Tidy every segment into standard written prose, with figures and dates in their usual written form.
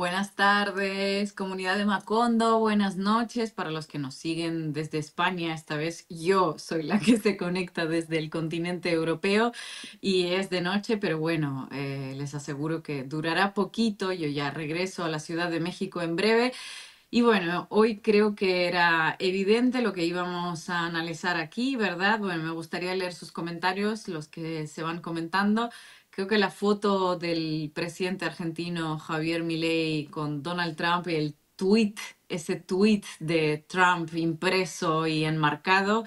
Buenas tardes, comunidad de Macondo. Buenas noches para los que nos siguen desde España. Esta vez yo soy la que se conecta desde el continente europeo y es de noche, pero bueno, les aseguro que durará poquito. Yo ya regreso a la Ciudad de México en breve. Y bueno, hoy creo que era evidente lo que íbamos a analizar aquí, ¿verdad? Bueno, me gustaría leer sus comentarios, los que se van comentando. Creo que la foto del presidente argentino Javier Milei con Donald Trump y el tweet, ese tweet de Trump impreso y enmarcado,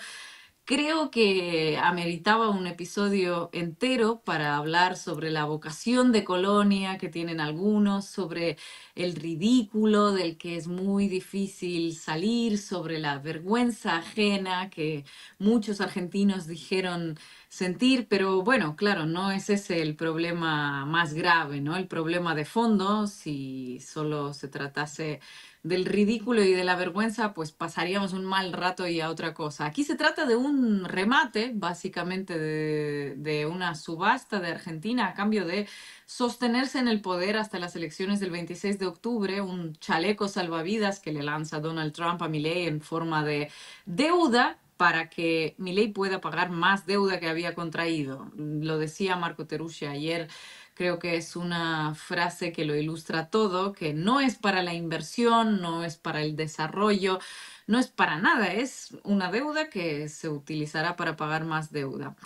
creo que ameritaba un episodio entero para hablar sobre la vocación de colonia que tienen algunos, sobre el ridículo del que es muy difícil salir, sobre la vergüenza ajena que muchos argentinos dijeron sentir, pero bueno, claro, no es ese el problema más grave, ¿no? El problema de fondo, si solo se tratase del ridículo y de la vergüenza, pues pasaríamos un mal rato y a otra cosa. Aquí se trata de un remate, básicamente de una subasta de Argentina a cambio de sostenerse en el poder hasta las elecciones del 26 de octubre, un chaleco salvavidas que le lanza Donald Trump a Milei en forma de deuda para que Milei pueda pagar más deuda que había contraído. Lo decía Marco Terusci ayer. Creo que es una frase que lo ilustra todo, que no es para la inversión, no es para el desarrollo, no es para nada, es una deuda que se utilizará para pagar más deuda.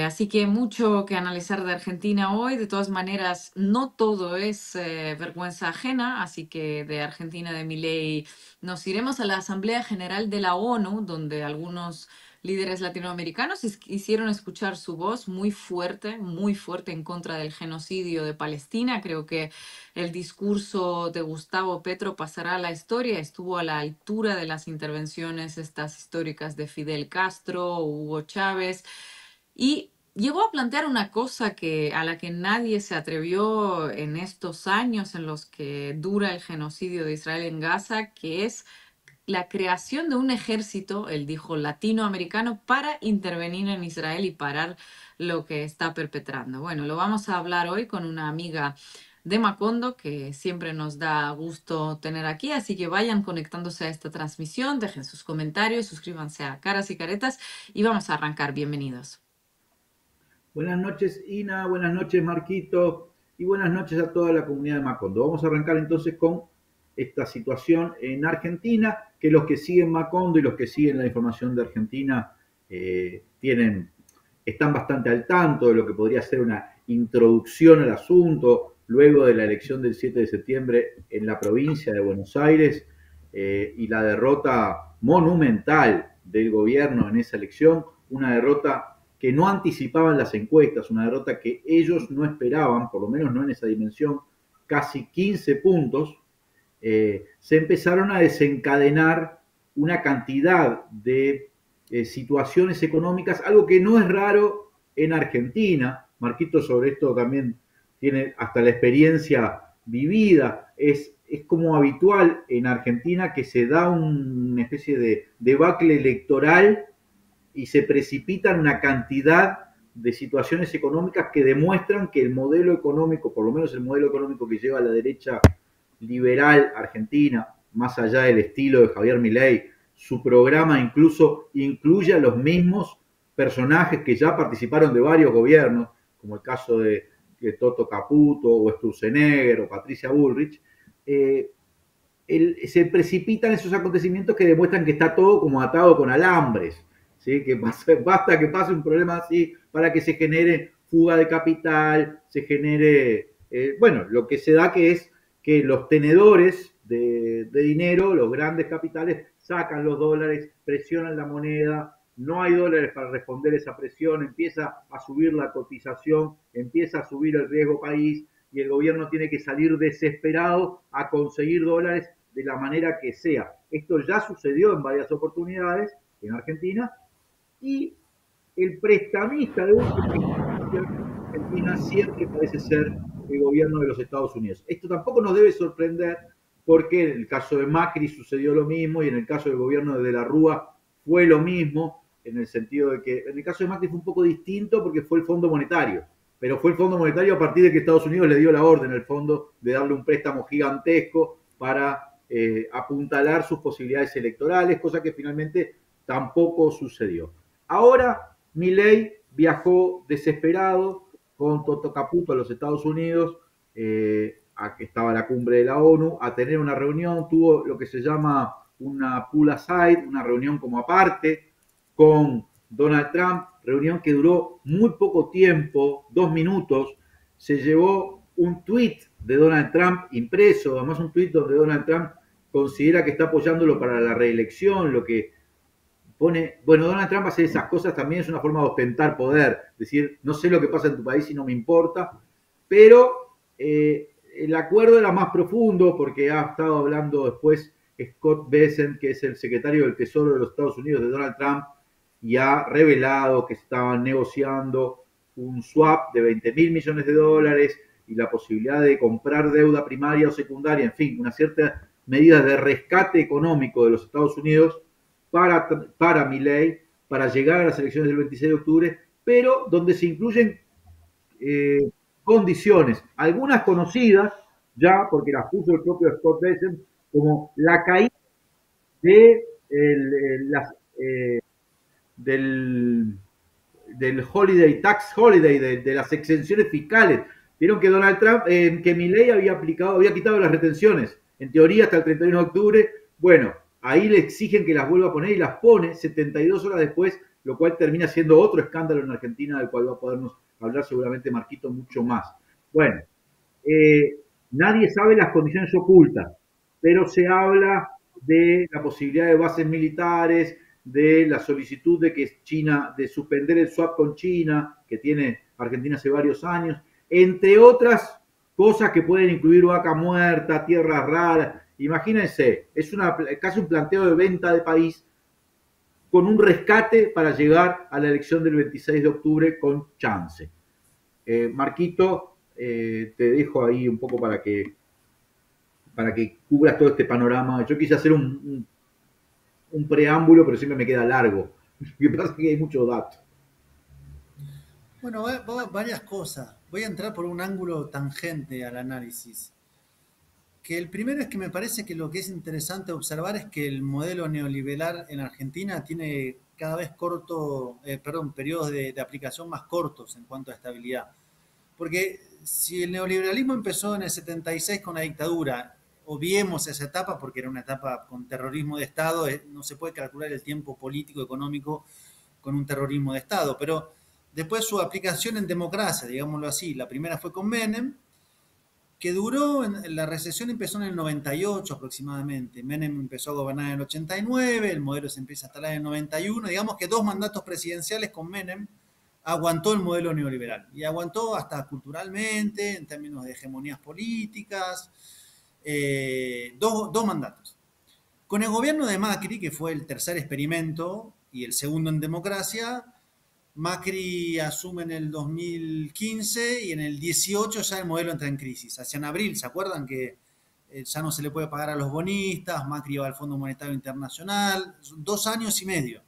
Así que mucho que analizar de Argentina hoy. De todas maneras, no todo es vergüenza ajena, así que de Argentina de Milei nos iremos a la Asamblea General de la ONU, donde algunos líderes latinoamericanos hicieron escuchar su voz muy fuerte en contra del genocidio de Palestina. Creo que el discurso de Gustavo Petro pasará a la historia, estuvo a la altura de las intervenciones estas históricas de Fidel Castro, Hugo Chávez. Y llegó a plantear una cosa a la que nadie se atrevió en estos años en los que dura el genocidio de Israel en Gaza, que es la creación de un ejército, él dijo, latinoamericano para intervenir en Israel y parar lo que está perpetrando. Bueno, lo vamos a hablar hoy con una amiga de Macondo que siempre nos da gusto tener aquí, así que vayan conectándose a esta transmisión, dejen sus comentarios, suscríbanse a Caras y Caretas y vamos a arrancar. Bienvenidos. Buenas noches, Ina, buenas noches, Marquito, y buenas noches a toda la comunidad de Macondo. Vamos a arrancar entonces con esta situación en Argentina, que los que siguen Macondo y los que siguen la información de Argentina están bastante al tanto de lo que podría ser una introducción al asunto luego de la elección del 7 de septiembre en la provincia de Buenos Aires y la derrota monumental del gobierno en esa elección, una derrota que no anticipaban las encuestas, una derrota que ellos no esperaban, por lo menos no en esa dimensión, casi 15 puntos, se empezaron a desencadenar una cantidad de situaciones económicas, algo que no es raro en Argentina. Marquito sobre esto también tiene hasta la experiencia vivida. Es como habitual en Argentina que se da una especie de debacle electoral y se precipitan una cantidad de situaciones económicas que demuestran que el modelo económico, por lo menos el modelo económico que lleva la derecha liberal argentina, más allá del estilo de Javier Milei, su programa incluso incluye a los mismos personajes que ya participaron de varios gobiernos, como el caso de Toto Caputo o Sturzenegger o Patricia Bullrich, se precipitan esos acontecimientos que demuestran que está todo como atado con alambres, ¿sí? Que basta que pase un problema así para que se genere fuga de capital, se genere, bueno, lo que se da que es que los tenedores de dinero, los grandes capitales, sacan los dólares, presionan la moneda, no hay dólares para responder esa presión, empieza a subir la cotización, empieza a subir el riesgo país y el gobierno tiene que salir desesperado a conseguir dólares de la manera que sea. Esto ya sucedió en varias oportunidades en Argentina y el prestamista de Argentina siempre parece ser el gobierno de los Estados Unidos. Esto tampoco nos debe sorprender porque en el caso de Macri sucedió lo mismo y en el caso del gobierno de la Rúa fue lo mismo, en el sentido de que en el caso de Macri fue un poco distinto porque fue el Fondo Monetario. pero fue el Fondo Monetario a partir de que Estados Unidos le dio la orden al fondo de darle un préstamo gigantesco para apuntalar sus posibilidades electorales, cosa que finalmente tampoco sucedió. Ahora Milei viajó desesperado con Toto Caputo a los Estados Unidos, a que estaba la cumbre de la ONU, a tener una reunión, tuvo lo que se llama una pull aside, una reunión como aparte con Donald Trump, reunión que duró muy poco tiempo, 2 minutos, se llevó un tweet de Donald Trump impreso, además un tweet donde Donald Trump considera que está apoyándolo para la reelección, lo que pone, bueno, Donald Trump hace esas cosas también es una forma de ostentar poder, decir, no sé lo que pasa en tu país y no me importa, pero el acuerdo era más profundo porque ha estado hablando después Scott Bessent, que es el secretario del Tesoro de los Estados Unidos de Donald Trump, y ha revelado que estaban negociando un swap de 20 mil millones de dólares y la posibilidad de comprar deuda primaria o secundaria, en fin, una cierta medida de rescate económico de los Estados Unidos para Milei, para llegar a las elecciones del 26 de octubre, pero donde se incluyen condiciones, algunas conocidas ya, porque las puso el propio Scott Bessent, como la caída de las, del, del holiday, tax holiday, de las exenciones fiscales. Vieron que Donald Trump, que Milei había quitado las retenciones, en teoría hasta el 31 de octubre. Bueno, ahí le exigen que las vuelva a poner y las pone 72 horas después, lo cual termina siendo otro escándalo en Argentina, del cual va a podernos hablar seguramente Marquito mucho más. Bueno, nadie sabe las condiciones ocultas, pero se habla de la posibilidad de bases militares, de la solicitud de que China, de suspender el swap con China, que tiene Argentina hace varios años, entre otras cosas que pueden incluir vaca muerta, tierras raras. Imagínense, es casi un planteo de venta de país con un rescate para llegar a la elección del 26 de octubre con chance. Marquito, te dejo ahí un poco para que cubras todo este panorama. Yo quise hacer un preámbulo, pero siempre me queda largo. Lo que pasa es que hay muchos datos. Bueno, varias cosas. Voy a entrar por un ángulo tangente al análisis. Que el primero es que me parece que lo que es interesante observar es que el modelo neoliberal en Argentina tiene cada vez periodos de aplicación más cortos en cuanto a estabilidad. Porque si el neoliberalismo empezó en el 76 con la dictadura, obviemos esa etapa porque era una etapa con terrorismo de Estado, no se puede calcular el tiempo político, económico con un terrorismo de Estado, pero después su aplicación en democracia, digámoslo así, la primera fue con Menem, que duró, la recesión empezó en el 98 aproximadamente, Menem empezó a gobernar en el 89, el modelo se empieza a instalar en el 91, digamos que 2 mandatos presidenciales con Menem aguantó el modelo neoliberal y aguantó hasta culturalmente, en términos de hegemonías políticas, 2 mandatos. Con el gobierno de Macri, que fue el tercer experimento y el segundo en democracia, Macri asume en el 2015 y en el 18 ya el modelo entra en crisis. Hacia en abril, ¿se acuerdan que ya no se le puede pagar a los bonistas? Macri va al Fondo Monetario Internacional, 2 años y medio.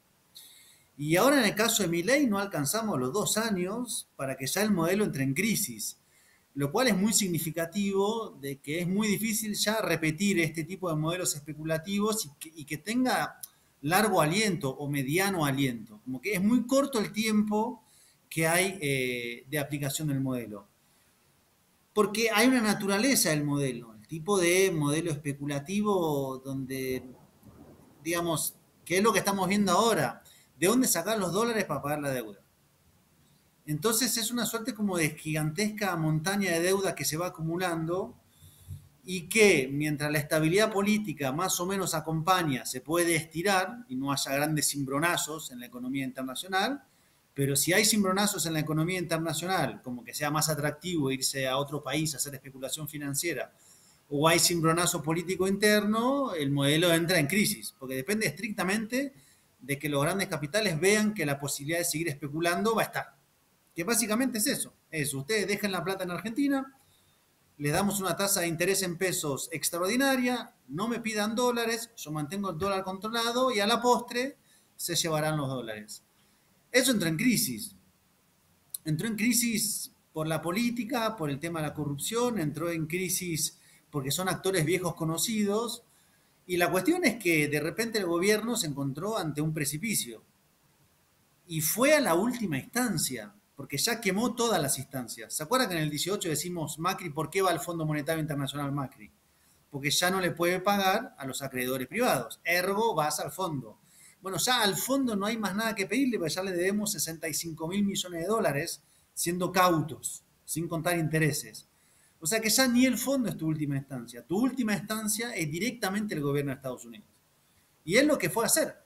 Y ahora en el caso de Milei no alcanzamos los 2 años para que ya el modelo entre en crisis, lo cual es muy significativo de que es muy difícil ya repetir este tipo de modelos especulativos y que tenga largo aliento o mediano aliento. Como que es muy corto el tiempo que hay de aplicación del modelo. Porque hay una naturaleza del modelo, el tipo de modelo especulativo donde, digamos, ¿qué es lo que estamos viendo ahora? ¿De dónde sacar los dólares para pagar la deuda? Entonces es una suerte como de gigantesca montaña de deuda que se va acumulando y que mientras la estabilidad política más o menos acompaña, se puede estirar y no haya grandes cimbronazos en la economía internacional, pero si hay cimbronazos en la economía internacional, como que sea más atractivo irse a otro país a hacer especulación financiera, o hay cimbronazo político interno, el modelo entra en crisis, porque depende estrictamente de que los grandes capitales vean que la posibilidad de seguir especulando va a estar. Que básicamente es eso. Ustedes dejan la plata en Argentina, les damos una tasa de interés en pesos extraordinaria, no me pidan dólares, yo mantengo el dólar controlado y a la postre se llevarán los dólares. Eso entró en crisis. Entró en crisis por la política, por el tema de la corrupción, entró en crisis porque son actores viejos conocidos. Y la cuestión es que de repente el gobierno se encontró ante un precipicio y fue a la última instancia, porque ya quemó todas las instancias. ¿Se acuerdan que en el 18 decimos Macri, ¿por qué va al Fondo Monetario Internacional Macri? Porque ya no le puede pagar a los acreedores privados. Ergo, vas al fondo. Bueno, ya al fondo no hay más nada que pedirle, porque ya le debemos 65.000 millones de dólares siendo cautos, sin contar intereses. O sea que ya ni el fondo es tu última instancia. Tu última instancia es directamente el gobierno de Estados Unidos. Y es lo que fue a hacer.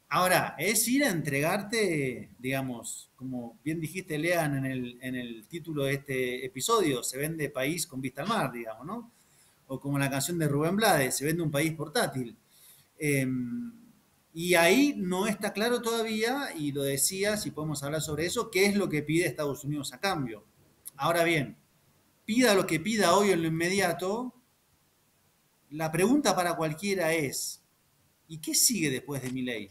Ahora, es ir a entregarte, digamos, como bien dijiste, Lean, en el título de este episodio, se vende país con vista al mar, digamos, ¿no? O como la canción de Rubén Blades, se vende un país portátil. Eh, y ahí no está claro todavía, y lo decía, si podemos hablar sobre eso, qué es lo que pide Estados Unidos a cambio. Ahora bien, pida lo que pida hoy en lo inmediato, la pregunta para cualquiera es, ¿y qué sigue después de Milei?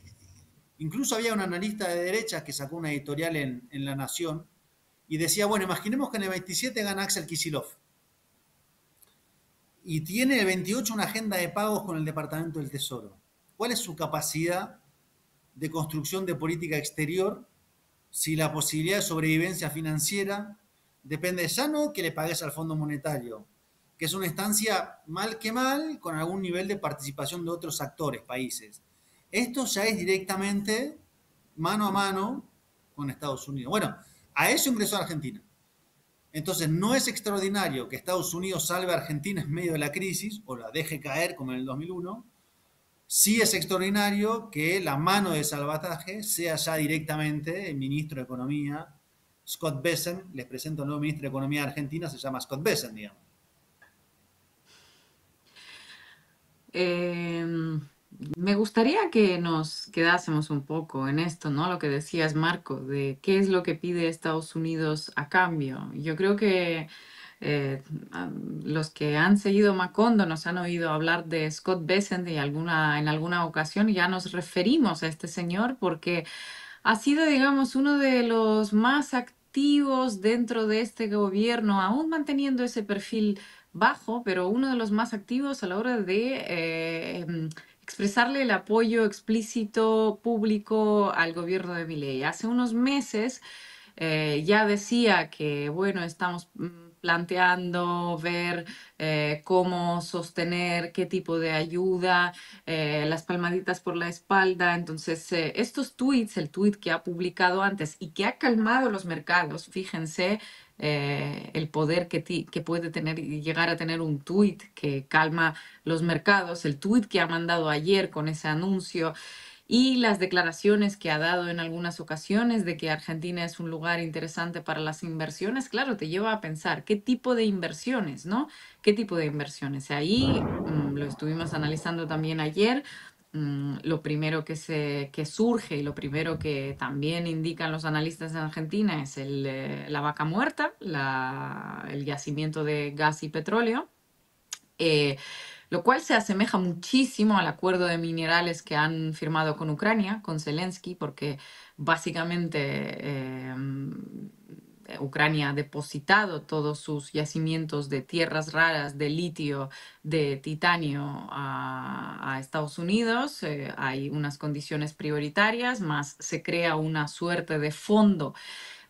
Incluso había un analista de derechas que sacó una editorial en La Nación y decía, bueno, imaginemos que en el 27 gana Axel Kicillof y tiene el 28 una agenda de pagos con el Departamento del Tesoro. ¿Cuál es su capacidad de construcción de política exterior si la posibilidad de sobrevivencia financiera depende ya no que le pagues al Fondo Monetario, que es una instancia mal que mal con algún nivel de participación de otros actores, países? Esto ya es directamente mano a mano con Estados Unidos. Bueno, a eso ingresó Argentina. Entonces, no es extraordinario que Estados Unidos salve a Argentina en medio de la crisis o la deje caer como en el 2001. Sí es extraordinario que la mano de salvataje sea ya directamente el ministro de Economía, Scott Bessent. Les presento al nuevo ministro de Economía de Argentina, se llama Scott Bessent, digamos. Em, Me gustaría que nos quedásemos un poco en esto, ¿no? Lo que decías, Marco, de qué es lo que pide Estados Unidos a cambio. Yo creo que eh, los que han seguido Macondo nos han oído hablar de Scott Bessent y en alguna ocasión ya nos referimos a este señor porque ha sido, digamos, uno de los más activos dentro de este gobierno, aún manteniendo ese perfil bajo, pero uno de los más activos a la hora de expresarle el apoyo explícito público al gobierno de Milei. Hace unos meses ya decía que, bueno, estamos planteando ver cómo sostener, qué tipo de ayuda, las palmaditas por la espalda. Entonces, estos tweets, el tweet que ha publicado antes y que ha calmado los mercados, fíjense. El poder que puede tener y llegar a tener un tweet que calma los mercados, el tweet que ha mandado ayer con ese anuncio y las declaraciones que ha dado en algunas ocasiones de que Argentina es un lugar interesante para las inversiones, claro, te lleva a pensar qué tipo de inversiones, ¿no? ¿Qué tipo de inversiones? Ahí lo estuvimos analizando también ayer. Lo primero que surge y lo primero que también indican los analistas en Argentina es la vaca muerta, el yacimiento de gas y petróleo. Eh, lo cual se asemeja muchísimo al acuerdo de minerales que han firmado con Ucrania, con Zelensky, porque básicamente Ucrania ha depositado todos sus yacimientos de tierras raras, de litio, de titanio a Estados Unidos. Hay unas condiciones prioritarias, más se crea una suerte de fondo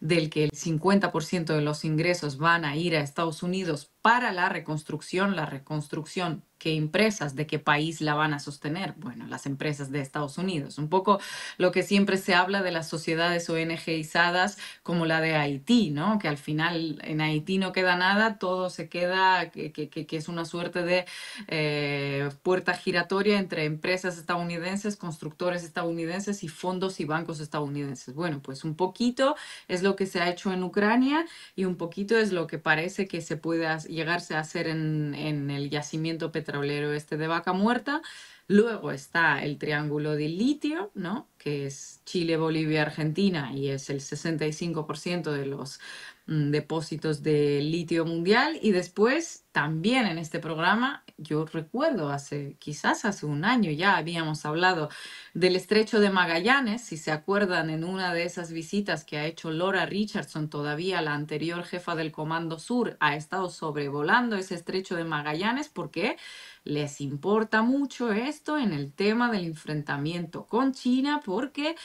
del que el 50% de los ingresos van a ir a Estados Unidos para la reconstrucción, ¿qué empresas de qué país la van a sostener? Bueno, las empresas de Estados Unidos. Un poco lo que siempre se habla de las sociedades ONGizadas como la de Haití, ¿no? Que al final en Haití no queda nada, todo se queda, que es una suerte de puerta giratoria entre empresas estadounidenses, constructores estadounidenses y fondos y bancos estadounidenses. Bueno, pues un poquito es lo que se ha hecho en Ucrania y un poquito es lo que parece que se puede llegarse a hacer en el yacimiento petrolero este de Vaca Muerta. Luego está el triángulo del litio, ¿no? Que es Chile, Bolivia, Argentina, y es el 65% de los depósitos de litio mundial. Y después, también en este programa, yo recuerdo quizás hace un año ya habíamos hablado del Estrecho de Magallanes, si se acuerdan, en una de esas visitas que ha hecho Laura Richardson, todavía la anterior jefa del Comando Sur, ha estado sobrevolando ese Estrecho de Magallanes porque les importa mucho esto en el tema del enfrentamiento con China porque,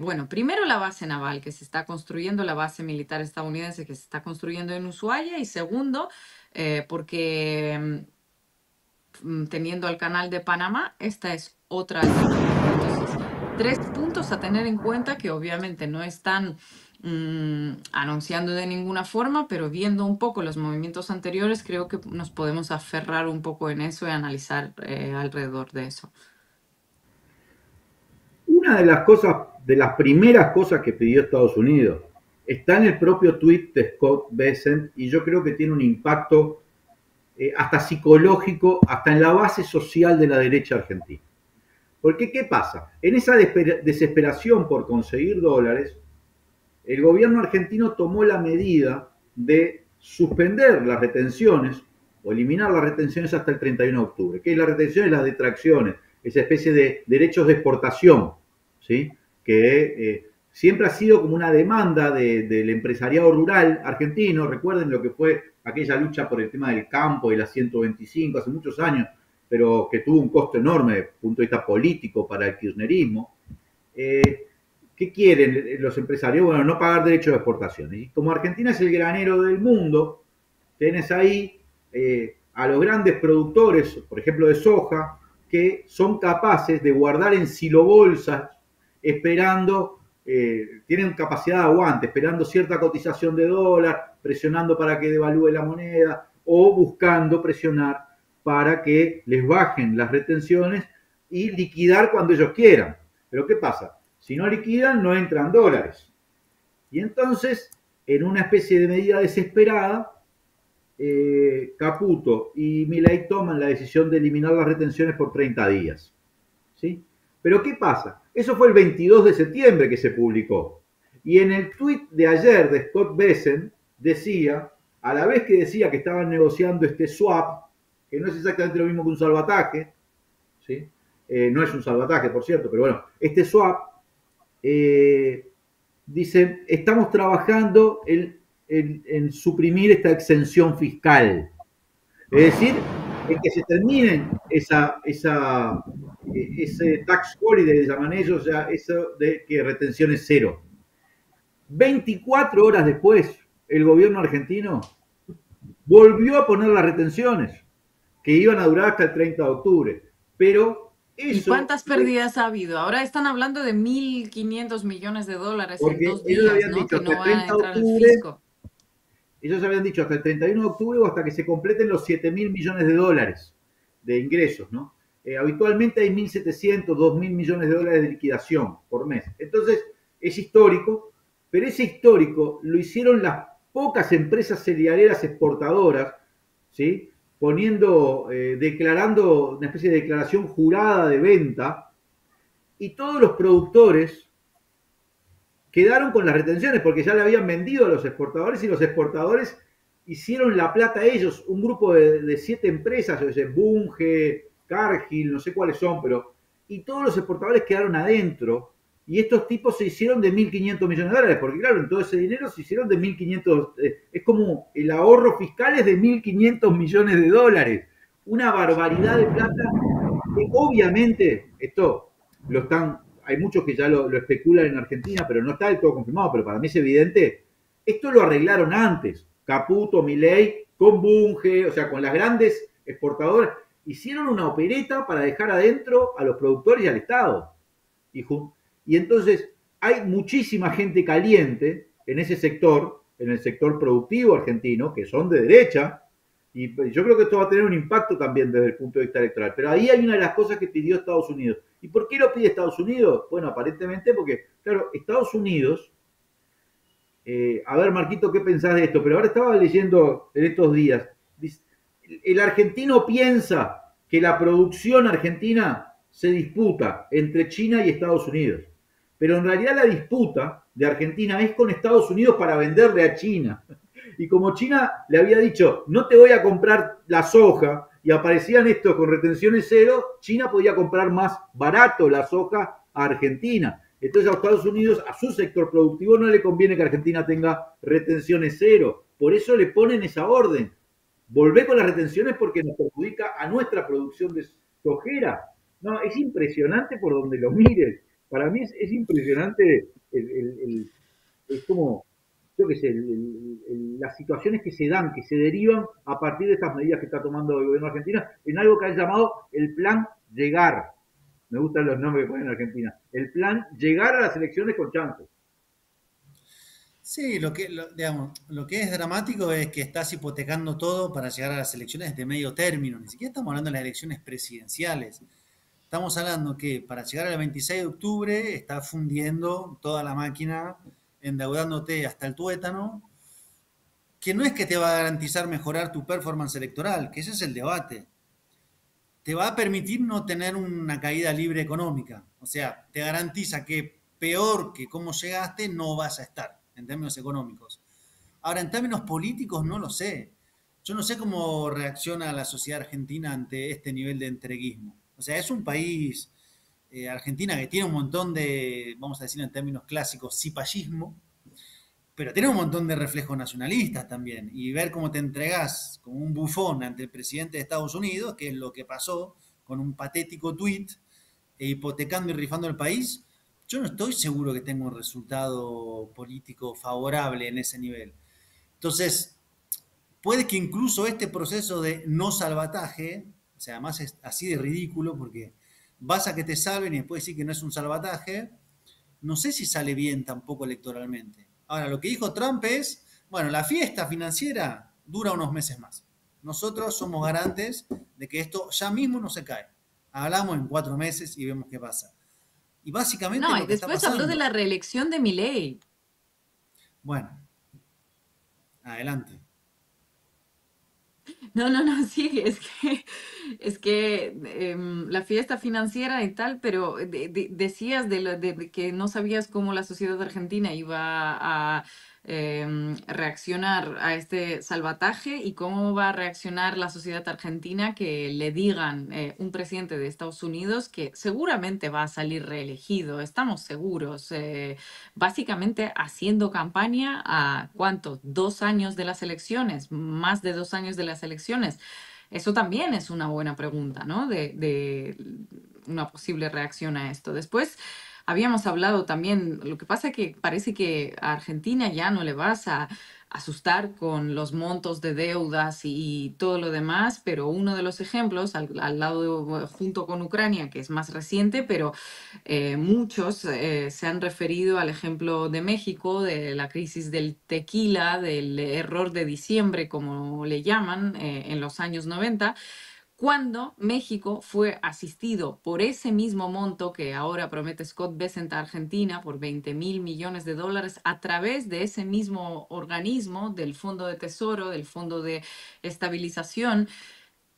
bueno, primero la base naval que se está construyendo, la base militar estadounidense que se está construyendo en Ushuaia, y segundo, porque teniendo al canal de Panamá, esta es otra alternativa. Entonces, tres puntos a tener en cuenta que obviamente no están anunciando de ninguna forma, pero viendo un poco los movimientos anteriores, creo que nos podemos aferrar un poco en eso y analizar alrededor de eso. Una de las cosas, de las primeras cosas que pidió Estados Unidos, está en el propio tweet de Scott Bessent, y yo creo que tiene un impacto hasta psicológico, hasta en la base social de la derecha argentina. Porque, ¿qué pasa? En esa desesperación por conseguir dólares, el gobierno argentino tomó la medida de suspender las retenciones o eliminar las retenciones hasta el 31 de octubre. ¿Qué es la retención? Es las detracciones, esa especie de derechos de exportación, ¿sí? Que siempre ha sido como una demanda del empresariado rural argentino. Recuerden lo que fue aquella lucha por el tema del campo y la 125 hace muchos años, pero que tuvo un costo enorme desde el punto de vista político para el kirchnerismo. ¿Qué quieren los empresarios? Bueno, no pagar derechos de exportación. Y como Argentina es el granero del mundo, tenés ahí a los grandes productores, por ejemplo de soja, que son capaces de guardar en silobolsas, esperando, tienen capacidad de aguante, esperando cierta cotización de dólar, presionando para que devalúe la moneda, o buscando presionar para que les bajen las retenciones y liquidar cuando ellos quieran. Pero ¿qué pasa? Si no liquidan, no entran dólares. Y entonces, en una especie de medida desesperada, Caputo y Milei toman la decisión de eliminar las retenciones por 30 días. ¿Sí? Pero ¿qué pasa? Eso fue el 22 de septiembre que se publicó. Y en el tuit de ayer de Scott Bessent decía, a la vez que decía que estaban negociando este swap, que no es exactamente lo mismo que un salvataje, ¿sí? No es un salvataje, por cierto, pero bueno, este swap, dicen, estamos trabajando en suprimir esta exención fiscal. Es decir, en que se terminen ese tax holiday, llaman ellos, ya eso de que retención es cero. 24 horas después, el gobierno argentino volvió a poner las retenciones, que iban a durar hasta el 30 de octubre. Pero eso... ¿Y cuántas pérdidas ha habido? Ahora están hablando de 1.500 millones de dólares en porque 2 ellos días, habían ¿no? dicho Que hasta no el van a 30 de entrar al octubre, fisco. ellos habían dicho hasta el 31 de octubre o hasta que se completen los 7.000 millones de dólares de ingresos, ¿no? Habitualmente hay 1.700, 2.000 millones de dólares de liquidación por mes. Entonces, es histórico, pero ese histórico lo hicieron las pocas empresas cerealeras exportadoras, ¿sí? Declarando una especie de declaración jurada de venta, y todos los productores quedaron con las retenciones porque ya le habían vendido a los exportadores, y los exportadores hicieron la plata a ellos, un grupo de 7 empresas, yo sé, Bunge, Cargill, no sé cuáles son, pero y todos los exportadores quedaron adentro, y estos tipos se hicieron de 1.500 millones de dólares, porque claro, en todo ese dinero se hicieron de 1.500, es como el ahorro fiscal es de 1.500 millones de dólares, una barbaridad de plata, que obviamente esto lo están, hay muchos que ya lo especulan en Argentina, pero no está del todo confirmado, pero para mí es evidente, esto lo arreglaron antes, Caputo, Milei, con Bunge, o sea, con las grandes exportadoras, hicieron una opereta para dejar adentro a los productores y al Estado. Y entonces hay muchísima gente caliente en ese sector, en el sector productivo argentino, que son de derecha, y yo creo que esto va a tener un impacto también desde el punto de vista electoral. Pero ahí hay una de las cosas que pidió Estados Unidos. ¿Y por qué lo pide Estados Unidos? Bueno, aparentemente porque, claro, Estados Unidos, a ver, Marquito, ¿qué pensás de esto? Pero ahora estaba leyendo en estos días, el argentino piensa que la producción argentina se disputa entre China y Estados Unidos. Pero en realidad la disputa de Argentina es con Estados Unidos para venderle a China. Y como China le había dicho, no te voy a comprar la soja, y aparecían estos con retenciones cero, China podía comprar más barato la soja a Argentina. Entonces a Estados Unidos, a su sector productivo, no le conviene que Argentina tenga retenciones cero. Por eso le ponen esa orden. Volvé con las retenciones porque nos perjudica a nuestra producción de sojera. No, es impresionante por donde lo mires. Para mí es impresionante es como, yo qué sé, las situaciones que se dan, que se derivan a partir de estas medidas que está tomando el gobierno argentino en algo que han llamado el plan llegar. Me gustan los nombres que ponen en Argentina. El plan llegar a las elecciones con chances. Sí, digamos, lo que es dramático es que estás hipotecando todo para llegar a las elecciones de medio término. Ni siquiera estamos hablando de las elecciones presidenciales. Estamos hablando que para llegar al 26 de octubre estás fundiendo toda la máquina, endeudándote hasta el tuétano, que no es que te va a garantizar mejorar tu performance electoral, que ese es el debate. Te va a permitir no tener una caída libre económica. O sea, te garantiza que peor que cómo llegaste no vas a estar en términos económicos. Ahora, en términos políticos, no lo sé. Yo no sé cómo reacciona la sociedad argentina ante este nivel de entreguismo. O sea, es un país, Argentina, que tiene un montón de, vamos a decir en términos clásicos, cipallismo, pero tiene un montón de reflejos nacionalistas también. Y ver cómo te entregás como un bufón ante el presidente de Estados Unidos, que es lo que pasó con un patético tuit, hipotecando y rifando el país, yo no estoy seguro que tenga un resultado político favorable en ese nivel. Entonces, puede que incluso este proceso de no salvataje, o sea, además es así de ridículo porque vas a que te salven y después decir que no es un salvataje, no sé si sale bien tampoco electoralmente. Ahora, lo que dijo Trump es, bueno, la fiesta financiera dura unos meses más. Nosotros somos garantes de que esto ya mismo no se cae. Hablamos en 4 meses y vemos qué pasa. Y básicamente No, es y lo que está después habló de pasando. la reelección de Milei. Bueno, adelante. No, no, no, sí, es que la fiesta financiera y tal, pero decías de que no sabías cómo la sociedad argentina iba a reaccionar a este salvataje y cómo va a reaccionar la sociedad argentina que le digan un presidente de Estados Unidos que seguramente va a salir reelegido, estamos seguros. Básicamente haciendo campaña a ¿cuántos? 2 años de las elecciones, más de 2 años de las elecciones. Eso también es una buena pregunta, ¿no? De una posible reacción a esto. Después habíamos hablado también, lo que pasa es que parece que a Argentina ya no le vas a asustar con los montos de deudas y todo lo demás, pero uno de los ejemplos, al lado, junto con Ucrania, que es más reciente, pero muchos se han referido al ejemplo de México, de la crisis del tequila, del error de diciembre, como le llaman, en los años 90, cuando México fue asistido por ese mismo monto que ahora promete Scott Bessent a Argentina por 20.000 millones de dólares a través de ese mismo organismo del Fondo de Tesoro, del Fondo de Estabilización,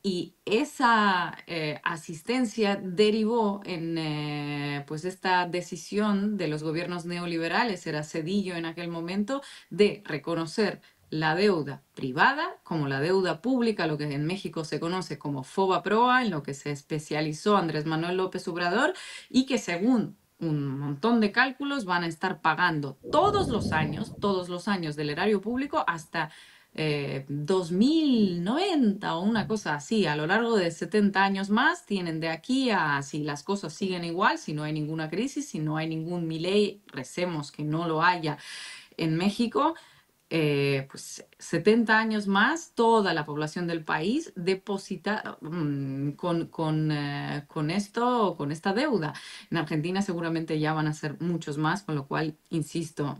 y esa asistencia derivó en pues esta decisión de los gobiernos neoliberales, era Cedillo en aquel momento, de reconocer la deuda privada como la deuda pública, lo que en México se conoce como FOBAPROA, en lo que se especializó Andrés Manuel López Obrador, y que según un montón de cálculos van a estar pagando todos los años del erario público hasta 2090 o una cosa así, a lo largo de 70 años más, tienen de aquí a, si las cosas siguen igual, si no hay ninguna crisis, si no hay ningún Milei, recemos que no lo haya en México, pues 70 años más, toda la población del país deposita con esto, con esta deuda. En Argentina seguramente ya van a ser muchos más, con lo cual, insisto,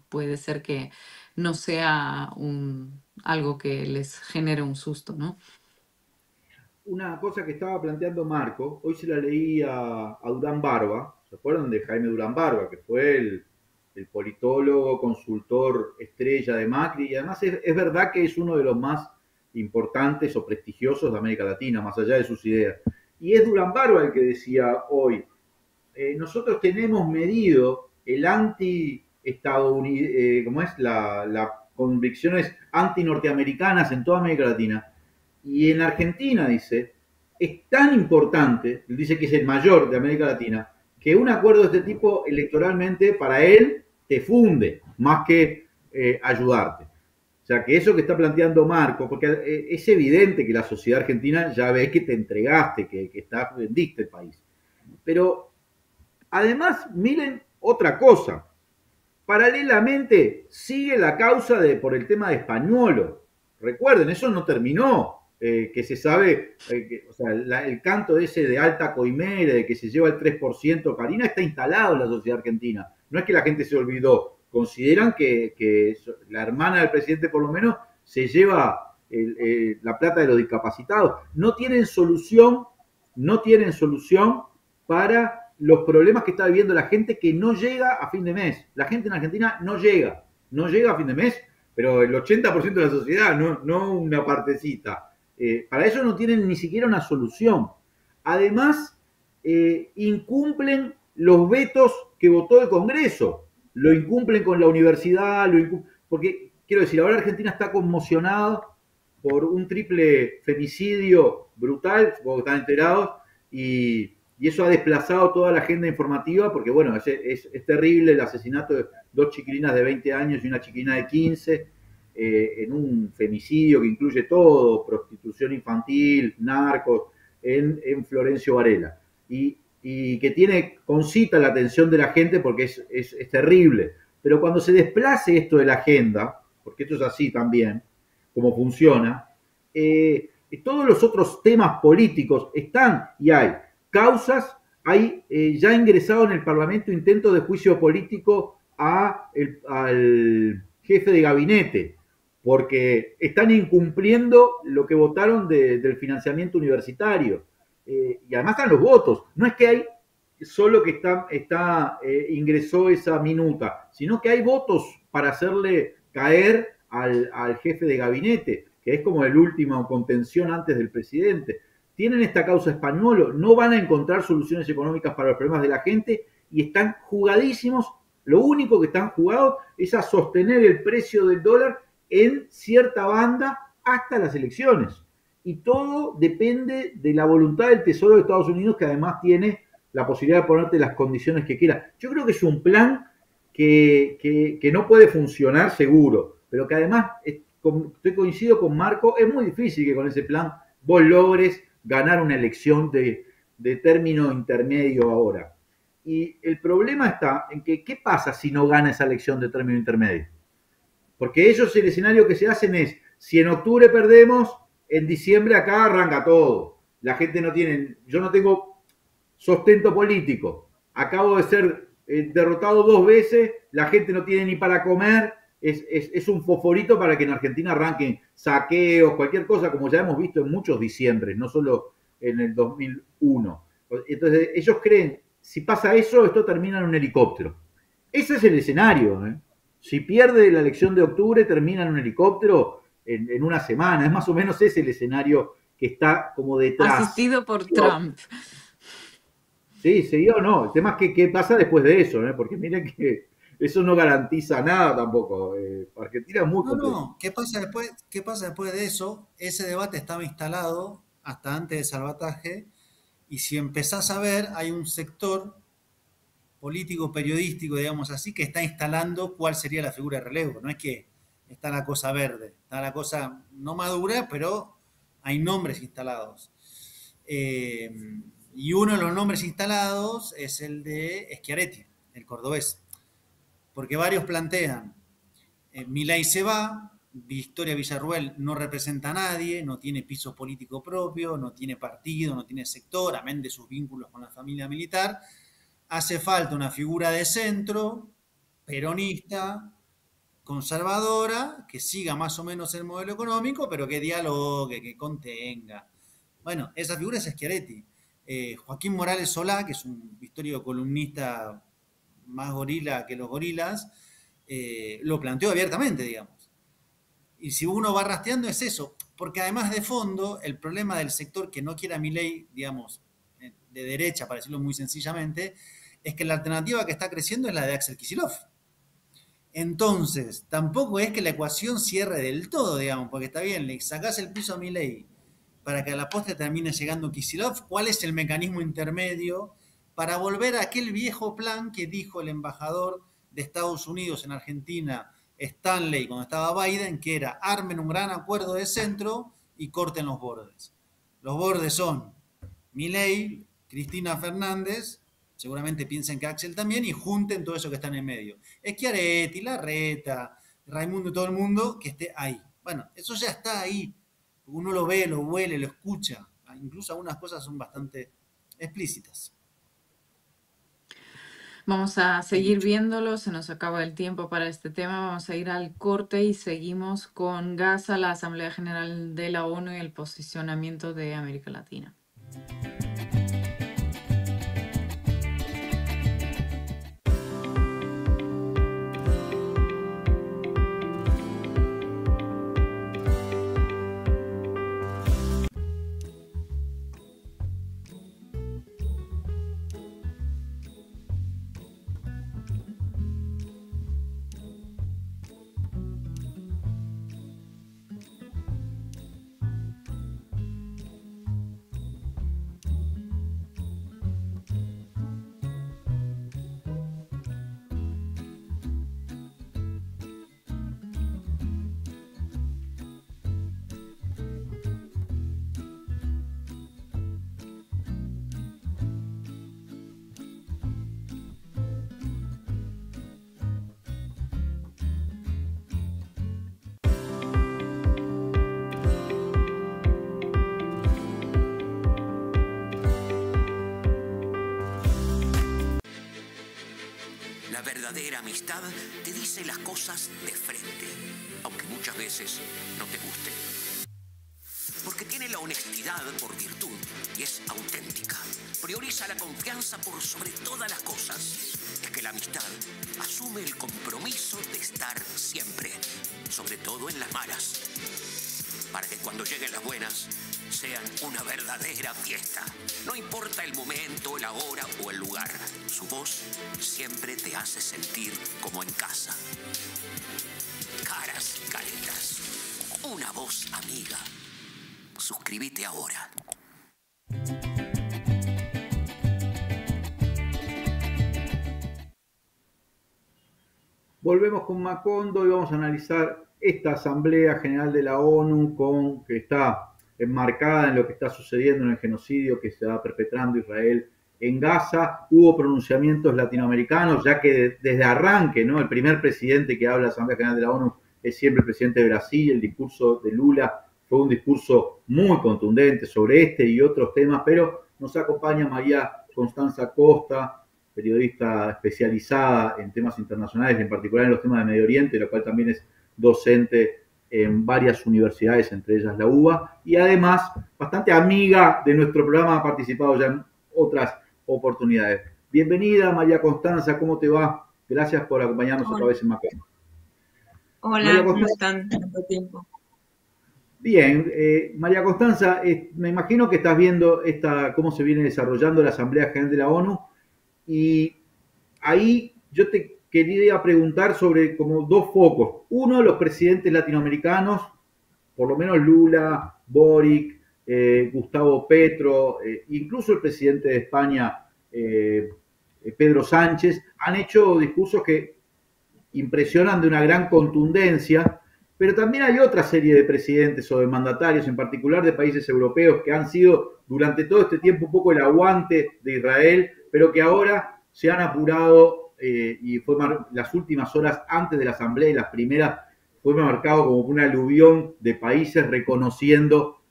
puede ser que no sea algo que les genere un susto, ¿no? Una cosa que estaba planteando Marco, hoy se la leí a Durán Barba, ¿se acuerdan de Jaime Durán Barba, que fue el politólogo, consultor estrella de Macri? Y además es verdad que es uno de los más importantes o prestigiosos de América Latina, más allá de sus ideas. Y es Durán Barba el que decía hoy, nosotros tenemos medido el anti-estadounidense, ¿cómo es? Las convicciones anti-norteamericanas en toda América Latina. Y en Argentina, dice, es tan importante, dice que es el mayor de América Latina, que un acuerdo de este tipo electoralmente para él te funde, más que ayudarte. O sea, que eso que está planteando Marco, porque es evidente que la sociedad argentina ya ve que te entregaste, que vendiste el país. Pero además, miren otra cosa. Paralelamente, sigue la causa por el tema de Españolo. Recuerden, eso no terminó. Que se sabe, o sea, el canto ese de alta coimera, de que se lleva el 3%, Karina, está instalado en la sociedad argentina. No es que la gente se olvidó. Consideran que la hermana del presidente, por lo menos, se lleva la plata de los discapacitados. No tienen solución para los problemas que está viviendo la gente que no llega a fin de mes. La gente en Argentina no llega a fin de mes, pero el 80% de la sociedad, no una partecita. Para eso no tienen ni siquiera una solución. Además, incumplen los vetos que votó el Congreso. Lo incumplen con la universidad, porque, quiero decir, ahora Argentina está conmocionada por un triple femicidio brutal, supongo que están enterados, y eso ha desplazado toda la agenda informativa, porque bueno, es terrible el asesinato de 2 chiquilinas de 20 años y una chiquilina de 15, en un femicidio que incluye todo, prostitución infantil, narcos, en Florencio Varela. Y que concita la atención de la gente porque es terrible. Pero cuando se desplace esto de la agenda, porque esto es así también, como funciona, todos los otros temas políticos están y hay causas, hay ya ingresado en el Parlamento intento de juicio político al jefe de gabinete, porque están incumpliendo lo que votaron del financiamiento universitario. Y además están los votos. No es que hay solo que ingresó esa minuta, sino que hay votos para hacerle caer al jefe de gabinete, que es como el último contención antes del presidente. Tienen esta causa española, no van a encontrar soluciones económicas para los problemas de la gente y están jugadísimos. Lo único que están jugados es a sostener el precio del dólar en cierta banda hasta las elecciones. Y todo depende de la voluntad del Tesoro de Estados Unidos, que además tiene la posibilidad de ponerte las condiciones que quiera. Yo creo que es un plan que no puede funcionar seguro, pero que además, estoy coincido con Marco, es muy difícil que con ese plan vos logres ganar una elección de término intermedio ahora. Y el problema está en que, ¿qué pasa si no gana esa elección de término intermedio? Porque ellos, el escenario que se hacen es, si en octubre perdemos, en diciembre acá arranca todo. La gente no tiene, yo no tengo sostento político, acabo de ser derrotado 2 veces, la gente no tiene ni para comer, es un fosforito para que en Argentina arranquen saqueos, cualquier cosa, como ya hemos visto en muchos diciembres, no solo en el 2001. Entonces ellos creen, si pasa eso, esto termina en un helicóptero. Ese es el escenario. Si pierde la elección de octubre, termina en un helicóptero en una semana. Es más o menos ese el escenario que está como detrás. Asistido por Trump. Sí, sí o no. El tema es qué pasa después de eso, porque miren que eso no garantiza nada tampoco. Argentina es muy complejo. No, ¿qué pasa después de eso? Ese debate estaba instalado hasta antes del salvataje, y si empezás a ver, hay un sector político, periodístico, digamos así, que está instalando cuál sería la figura de relevo. No es que está la cosa verde, está la cosa no madura, pero hay nombres instalados. Y uno de los nombres instalados es el de Schiaretti, el cordobés. Porque varios plantean, Milei se va, Victoria Villarruel no representa a nadie, no tiene piso político propio, no tiene partido, no tiene sector, amén de sus vínculos con la familia militar. Hace falta una figura de centro, peronista, conservadora, que siga más o menos el modelo económico, pero que dialogue, que contenga. Bueno, esa figura es Schiaretti. Joaquín Morales Solá, que es un histórico columnista más gorila que los gorilas, lo planteó abiertamente, digamos. Y si uno va rastreando es eso, porque además de fondo, el problema del sector que no quiera Milei, digamos, de derecha, para decirlo muy sencillamente, es que la alternativa que está creciendo es la de Axel Kicillof. Entonces, tampoco es que la ecuación cierre del todo, digamos, porque está bien, le sacás el piso a Milei para que a la postre termine llegando Kicillof. ¿Cuál es el mecanismo intermedio para volver a aquel viejo plan que dijo el embajador de Estados Unidos en Argentina, Stanley, cuando estaba Biden, que era armen un gran acuerdo de centro y corten los bordes? Los bordes son Milei, Cristina Fernández, seguramente piensen que Axel también, y junten todo eso que está en el medio. Schiaretti, Larreta, Raimundo y todo el mundo que esté ahí. Bueno, eso ya está ahí. Uno lo ve, lo huele, lo escucha. Incluso algunas cosas son bastante explícitas. Vamos a seguir viéndolo, se nos acaba el tiempo para este tema, vamos a ir al corte y seguimos con Gaza, la Asamblea General de la ONU y el posicionamiento de América Latina. La verdadera amistad te dice las cosas de frente, aunque muchas veces no te gusten. Porque tiene la honestidad por virtud y es auténtica. Prioriza la confianza por sobre todas las cosas. Es que la amistad asume el compromiso de estar siempre, sobre todo en las malas, para que cuando lleguen las buenas sean una verdadera fiesta. No importa el momento, la hora o el lugar, su voz siempre te hace sentir como en casa. Caras y caretas, una voz amiga. Suscríbete ahora. Volvemos con Macondo y vamos a analizar esta Asamblea General de la ONU que está enmarcada en lo que está sucediendo en el genocidio que se va perpetrando Israel en Gaza. Hubo pronunciamientos latinoamericanos, ya que desde arranque, ¿no? El primer presidente que habla de la Asamblea General de la ONU es siempre el presidente de Brasil. El discurso de Lula fue un discurso muy contundente sobre este y otros temas, pero nos acompaña María Constanza Costa, periodista especializada en temas internacionales, en particular en los temas de Medio Oriente, lo cual también es docente en varias universidades, entre ellas la UBA, y además bastante amiga de nuestro programa, ha participado ya en otras oportunidades. Bienvenida, María Constanza, ¿cómo te va? Gracias por acompañarnos otra vez en Macondo. Hola, ¿cómo están? Tanto tiempo. Bien, María Constanza, me imagino que estás viendo cómo se viene desarrollando la Asamblea General de la ONU, y ahí yo te quería preguntar sobre como dos focos. Uno, los presidentes latinoamericanos, por lo menos Lula, Boric, Gustavo Petro, incluso el presidente de España, Pedro Sánchez, han hecho discursos que impresionan de una gran contundencia, pero también hay otra serie de presidentes o de mandatarios, en particular de países europeos, que han sido durante todo este tiempo un poco el aguante de Israel, pero que ahora se han apurado y fue las últimas horas antes de la asamblea y las primeras fue marcado como un aluvión de países reconociendo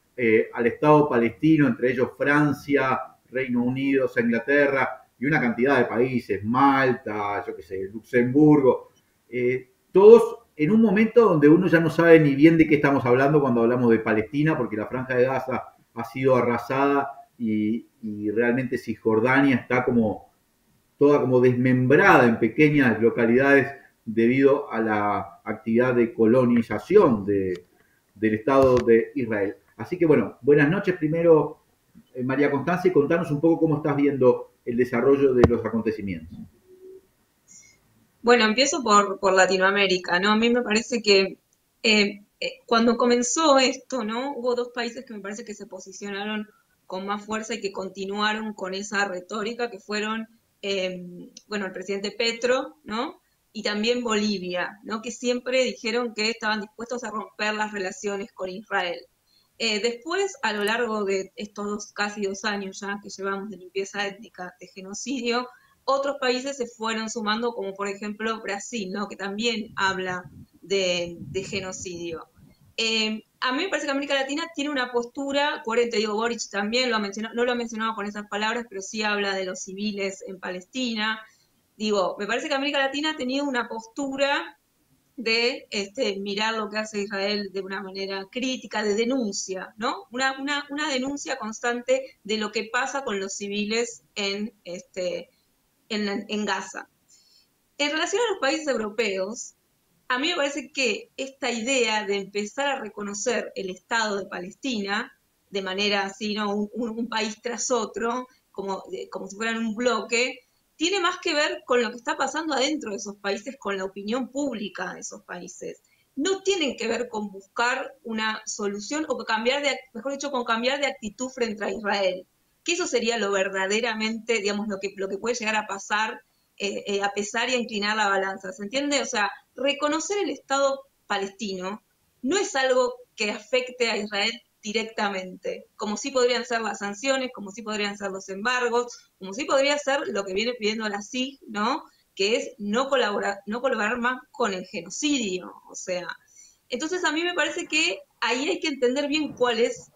al Estado palestino, entre ellos Francia, Reino Unido, Inglaterra y una cantidad de países, Malta, yo qué sé, Luxemburgo, todos en un momento donde uno ya no sabe ni bien de qué estamos hablando cuando hablamos de Palestina, porque la Franja de Gaza ha sido arrasada y realmente Cisjordania está toda como desmembrada en pequeñas localidades debido a la actividad de colonización del Estado de Israel. Así que bueno, buenas noches primero, María Constanza, y contanos un poco cómo estás viendo el desarrollo de los acontecimientos. Bueno, empiezo por Latinoamérica, ¿no? A mí me parece que cuando comenzó esto, ¿no? Hubo dos países que me parece que se posicionaron con más fuerza y que continuaron con esa retórica, que fueron, bueno, el presidente Petro, ¿no? Y también Bolivia, ¿no? Que siempre dijeron que estaban dispuestos a romper las relaciones con Israel. Después, a lo largo de estos casi 2 años ya que llevamos de limpieza étnica, de genocidio, otros países se fueron sumando, como por ejemplo Brasil, ¿no? Que también habla de genocidio. A mí me parece que América Latina tiene una postura coherente, digo, Boric también lo ha mencionado, no lo ha mencionado con esas palabras, pero sí habla de los civiles en Palestina. Digo, me parece que América Latina ha tenido una postura de mirar lo que hace Israel de una manera crítica, de denuncia, ¿no? Una denuncia constante de lo que pasa con los civiles en Gaza. En relación a los países europeos, a mí me parece que esta idea de empezar a reconocer el Estado de Palestina de manera así, ¿no? Un país tras otro, como si fueran un bloque, tiene más que ver con lo que está pasando adentro de esos países, con la opinión pública de esos países. No tienen que ver con buscar una solución o con cambiar mejor dicho, con cambiar de actitud frente a Israel. Que eso sería lo verdaderamente, digamos, lo que puede llegar a pasar a pesar y a inclinar la balanza, ¿se entiende? O sea, reconocer el Estado palestino no es algo que afecte a Israel directamente, como sí podrían ser las sanciones, como sí podrían ser los embargos, como sí podría ser lo que viene pidiendo la SIG, ¿no? Que es no colaborar más con el genocidio, o sea. Entonces a mí me parece que ahí hay que entender bien cuál es,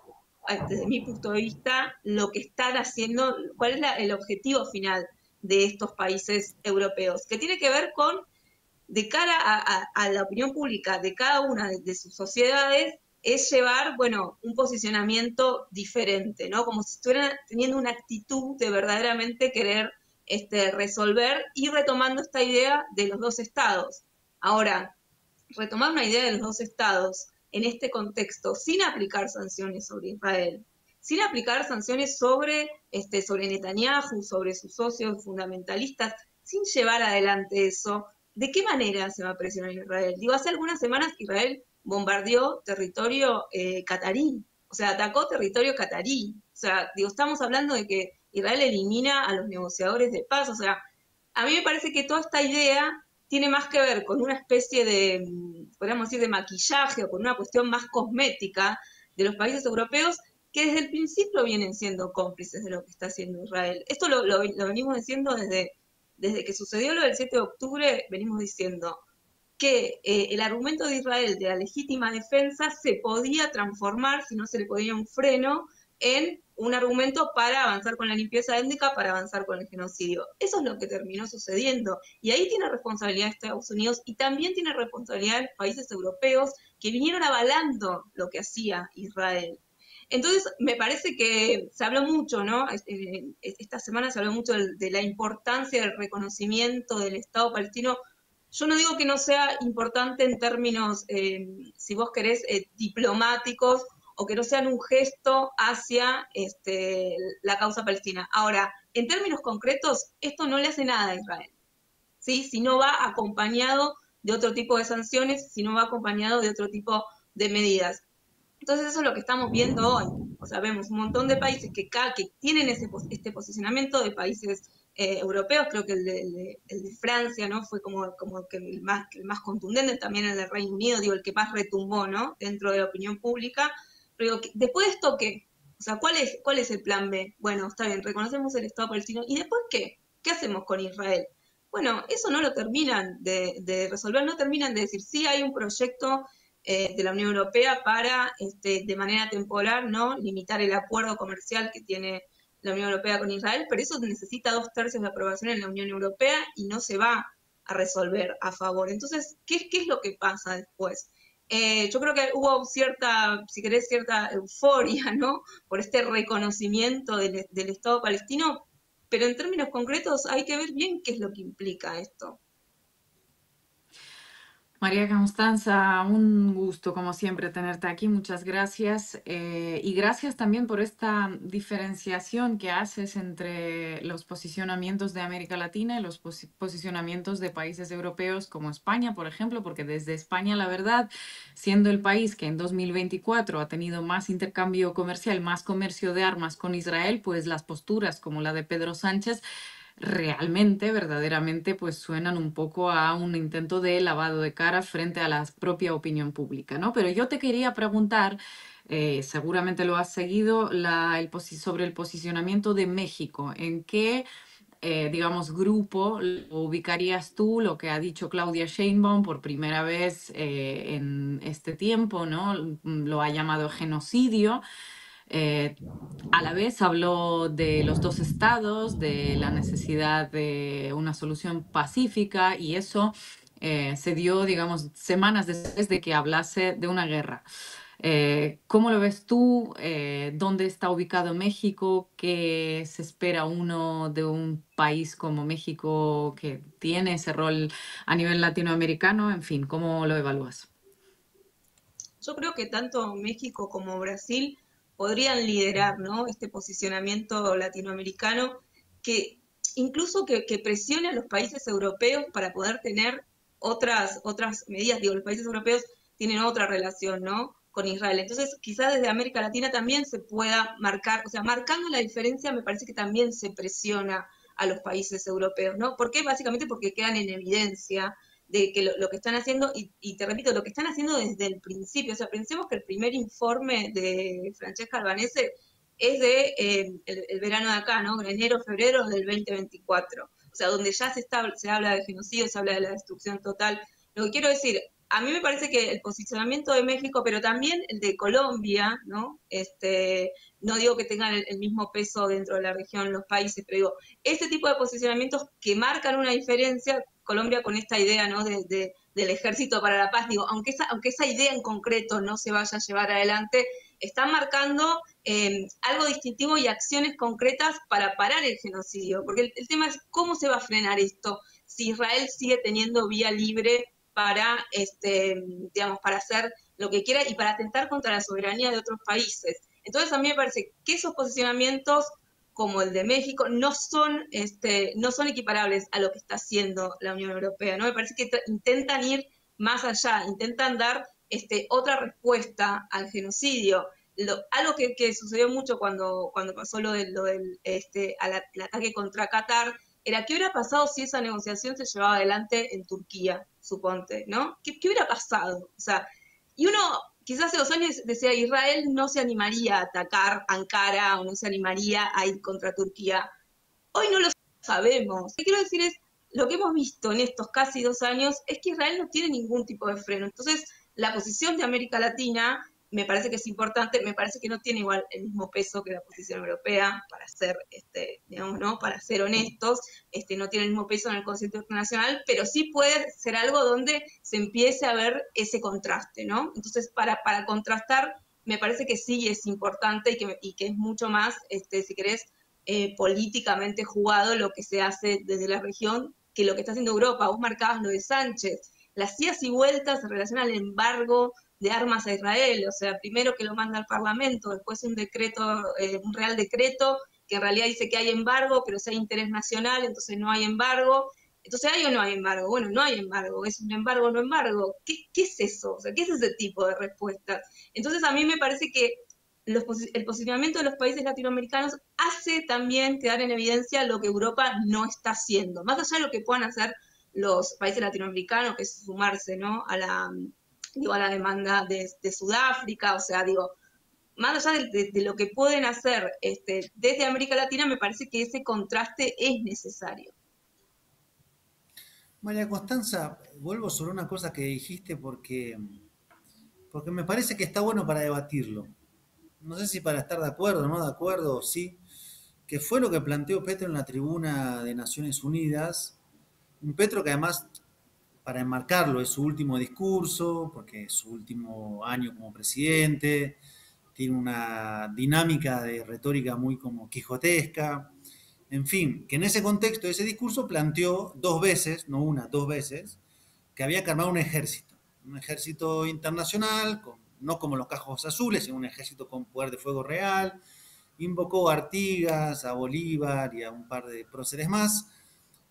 desde mi punto de vista, lo que están haciendo, cuál es el objetivo final de estos países europeos, que tiene que ver con, de cara a la opinión pública de cada una de sus sociedades, es llevar, bueno, un posicionamiento diferente, ¿no? Como si estuvieran teniendo una actitud de verdaderamente querer resolver y retomando esta idea de los dos estados. Ahora, retomar una idea de los dos estados en este contexto sin aplicar sanciones sobre Israel, sin aplicar sanciones sobre Netanyahu, sobre sus socios fundamentalistas, sin llevar adelante eso, ¿de qué manera se va a presionar Israel? Digo, hace algunas semanas Israel bombardeó territorio catarí, o sea, atacó territorio catarí. O sea, digo, estamos hablando de que Israel elimina a los negociadores de paz. O sea, a mí me parece que toda esta idea tiene más que ver con una especie de, podríamos decir, de maquillaje o con una cuestión más cosmética de los países europeos que desde el principio vienen siendo cómplices de lo que está haciendo Israel. Esto lo venimos diciendo desde que sucedió lo del 7 de octubre, venimos diciendo que el argumento de Israel de la legítima defensa se podía transformar, si no se le ponía un freno, en un argumento para avanzar con la limpieza étnica, para avanzar con el genocidio. Eso es lo que terminó sucediendo. Y ahí tiene responsabilidad Estados Unidos y también tiene responsabilidad los países europeos que vinieron avalando lo que hacía Israel. Entonces, me parece que se habló mucho, ¿no? Esta semana se habló mucho de la importancia del reconocimiento del Estado palestino. Yo no digo que no sea importante en términos, si vos querés, diplomáticos, o que no sean un gesto hacia la causa palestina. Ahora, en términos concretos, esto no le hace nada a Israel, ¿sí? Si no va acompañado de otro tipo de sanciones, si no va acompañado de otro tipo de medidas. Entonces eso es lo que estamos viendo hoy. O sea, vemos un montón de países que tienen este posicionamiento de países europeos. Creo que el de Francia, ¿no? Fue como que el más contundente, también el del Reino Unido, digo, el que más retumbó, ¿no? Dentro de la opinión pública. Pero después de esto, ¿qué? O sea, ¿cuál es el plan B? Bueno, está bien, reconocemos el Estado palestino. ¿Y después qué? ¿Qué hacemos con Israel? Bueno, eso no lo terminan de resolver, no terminan de decir, sí hay un proyecto de la Unión Europea para, de manera temporal, ¿no? Limitar el acuerdo comercial que tiene la Unión Europea con Israel, pero eso necesita 2/3 de aprobación en la Unión Europea y no se va a resolver a favor. Entonces, ¿qué es lo que pasa después? Yo creo que hubo cierta, si querés, cierta euforia, ¿no? Por este reconocimiento del Estado palestino, pero en términos concretos hay que ver bien qué es lo que implica esto. María Constanza, un gusto como siempre tenerte aquí, muchas gracias. Y gracias también por esta diferenciación que haces entre los posicionamientos de América Latina y los posicionamientos de países europeos como España, por ejemplo, porque desde España, la verdad, siendo el país que en 2024 ha tenido más intercambio comercial, más comercio de armas con Israel, pues las posturas como la de Pedro Sánchez realmente, verdaderamente, pues suenan un poco a un intento de lavado de cara frente a la propia opinión pública, ¿no? Pero yo te quería preguntar, seguramente lo has seguido, sobre el posicionamiento de México. ¿En qué, digamos, grupo lo ubicarías tú, lo que ha dicho Claudia Sheinbaum por primera vez en este tiempo, ¿no? Lo ha llamado genocidio. Eh, a la vez habló de los dos estados, de la necesidad de una solución pacífica y eso se dio, digamos, semanas después de que hablase de una guerra. ¿Cómo lo ves tú? ¿Dónde está ubicado México? ¿Qué se espera uno de un país como México que tiene ese rol a nivel latinoamericano? En fin, ¿cómo lo evalúas? Yo creo que tanto México como Brasil podrían liderar, ¿no? Este posicionamiento latinoamericano que incluso que presione a los países europeos para poder tener otras medidas. Digo, los países europeos tienen otra relación, ¿no? Con Israel. Entonces, quizás desde América Latina también se pueda marcar, o sea, marcando la diferencia, me parece que también se presiona a los países europeos, ¿no? ¿Por qué? Básicamente porque quedan en evidencia de que lo que están haciendo, y te repito, lo que están haciendo desde el principio, o sea, pensemos que el primer informe de Francesca Albanese es de el verano de acá, ¿no? Enero, febrero del 2024, o sea, donde ya se habla de genocidio, se habla de la destrucción total. Lo que quiero decir, a mí me parece que el posicionamiento de México, pero también el de Colombia, ¿no? No digo que tengan el mismo peso dentro de la región los países, pero digo, este tipo de posicionamientos que marcan una diferencia, Colombia con esta idea, ¿no? Del ejército para la paz, digo, aunque esa idea en concreto no se vaya a llevar adelante, están marcando algo distintivo y acciones concretas para parar el genocidio, porque el tema es cómo se va a frenar esto si Israel sigue teniendo vía libre para, digamos, para hacer lo que quiera y para atentar contra la soberanía de otros países. Entonces a mí me parece que esos posicionamientos como el de México no son equiparables a lo que está haciendo la Unión Europea, ¿no? Me parece que intentan ir más allá, intentan dar otra respuesta al genocidio. Algo que sucedió mucho cuando pasó el ataque contra Qatar, era qué hubiera pasado si esa negociación se llevaba adelante en Turquía, suponte, ¿no? ¿Qué hubiera pasado? O sea, y uno quizás hace 2 años decía Israel no se animaría a atacar Ankara o no se animaría a ir contra Turquía. Hoy no lo sabemos. Lo que quiero decir es, lo que hemos visto en estos casi 2 años es que Israel no tiene ningún tipo de freno. Entonces, la posición de América Latina me parece que es importante, me parece que no tiene igual el mismo peso que la posición europea, para ser, digamos, ¿no? Para ser honestos, no tiene el mismo peso en el concierto internacional, pero sí puede ser algo donde se empiece a ver ese contraste, ¿no? Entonces, para contrastar, me parece que sí es importante y que es mucho más, si querés, políticamente jugado lo que se hace desde la región que lo que está haciendo Europa. Vos marcabas lo de Sánchez, las idas y vueltas en relación al embargo de armas a Israel, o sea, primero que lo manda al Parlamento, después un decreto, un real decreto, que en realidad dice que hay embargo, pero si hay interés nacional, entonces no hay embargo. Entonces, ¿hay o no hay embargo? Bueno, no hay embargo, es un embargo o no embargo. ¿Qué es eso? O sea, ¿qué es ese tipo de respuestas? Entonces, a mí me parece que el posicionamiento de los países latinoamericanos hace también quedar en evidencia lo que Europa no está haciendo, más allá de lo que puedan hacer los países latinoamericanos, que es sumarse, ¿no? A la demanda de Sudáfrica, o sea, digo, más allá de lo que pueden hacer desde América Latina, me parece que ese contraste es necesario. María Constanza, vuelvo sobre una cosa que dijiste porque me parece que está bueno para debatirlo. No sé si para estar de acuerdo o no de acuerdo, sí, que fue lo que planteó Petro en la tribuna de Naciones Unidas. Un Petro que además, para enmarcarlo, es su último discurso, porque es su último año como presidente, tiene una dinámica de retórica muy como quijotesca. En fin, que en ese contexto, ese discurso planteó 2 veces, no una, 2 veces, que había que armar un ejército. un ejército internacional, no como los Cajos Azules, sino un ejército con poder de fuego real. Invocó a Artigas, a Bolívar y a un par de próceres más,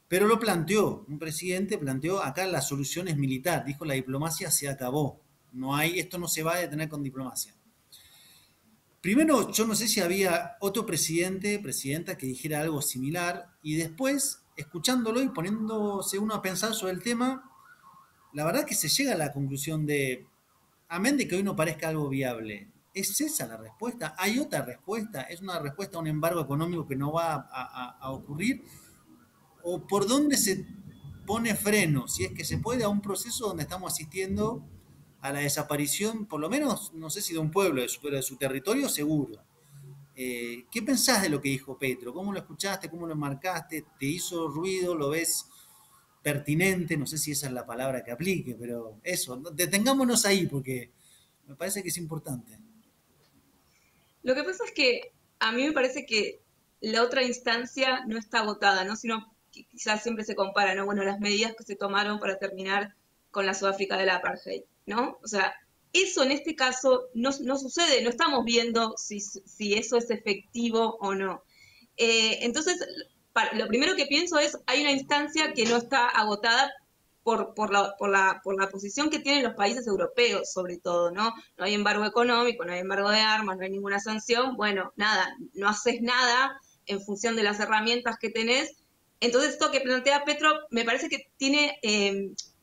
pero lo planteó, un presidente planteó, acá la solución es militar, dijo la diplomacia se acabó, esto no se va a detener con diplomacia. Primero, yo no sé si había otro presidenta que dijera algo similar, y después, escuchándolo y poniéndose uno a pensar sobre el tema, la verdad que se llega a la conclusión de, amén de que hoy no parezca algo viable, ¿es esa la respuesta? ¿Hay otra respuesta? ¿Es una respuesta a un embargo económico que no va a ocurrir? ¿O por dónde se pone freno, si es que se puede, a un proceso donde estamos asistiendo a la desaparición, por lo menos, no sé si de un pueblo, pero de su territorio seguro? ¿Qué pensás de lo que dijo Petro? ¿Cómo lo escuchaste? ¿Cómo lo marcaste? ¿Te hizo ruido? ¿Lo ves pertinente? No sé si esa es la palabra que aplique, pero eso, detengámonos ahí porque me parece que es importante. Lo que pasa es que a mí me parece que la otra instancia no está agotada, ¿no? Sino que quizás siempre se compara, ¿no? Bueno, las medidas que se tomaron para terminar con la Sudáfrica del apartheid, ¿no? O sea, eso en este caso no sucede, no estamos viendo si eso es efectivo o no. Entonces, lo primero que pienso es, hay una instancia que no está agotada por la posición que tienen los países europeos, sobre todo, ¿no? No hay embargo económico, no hay embargo de armas, no hay ninguna sanción. Bueno, nada, no haces nada en función de las herramientas que tenés. Entonces, esto que plantea Petro me parece que tiene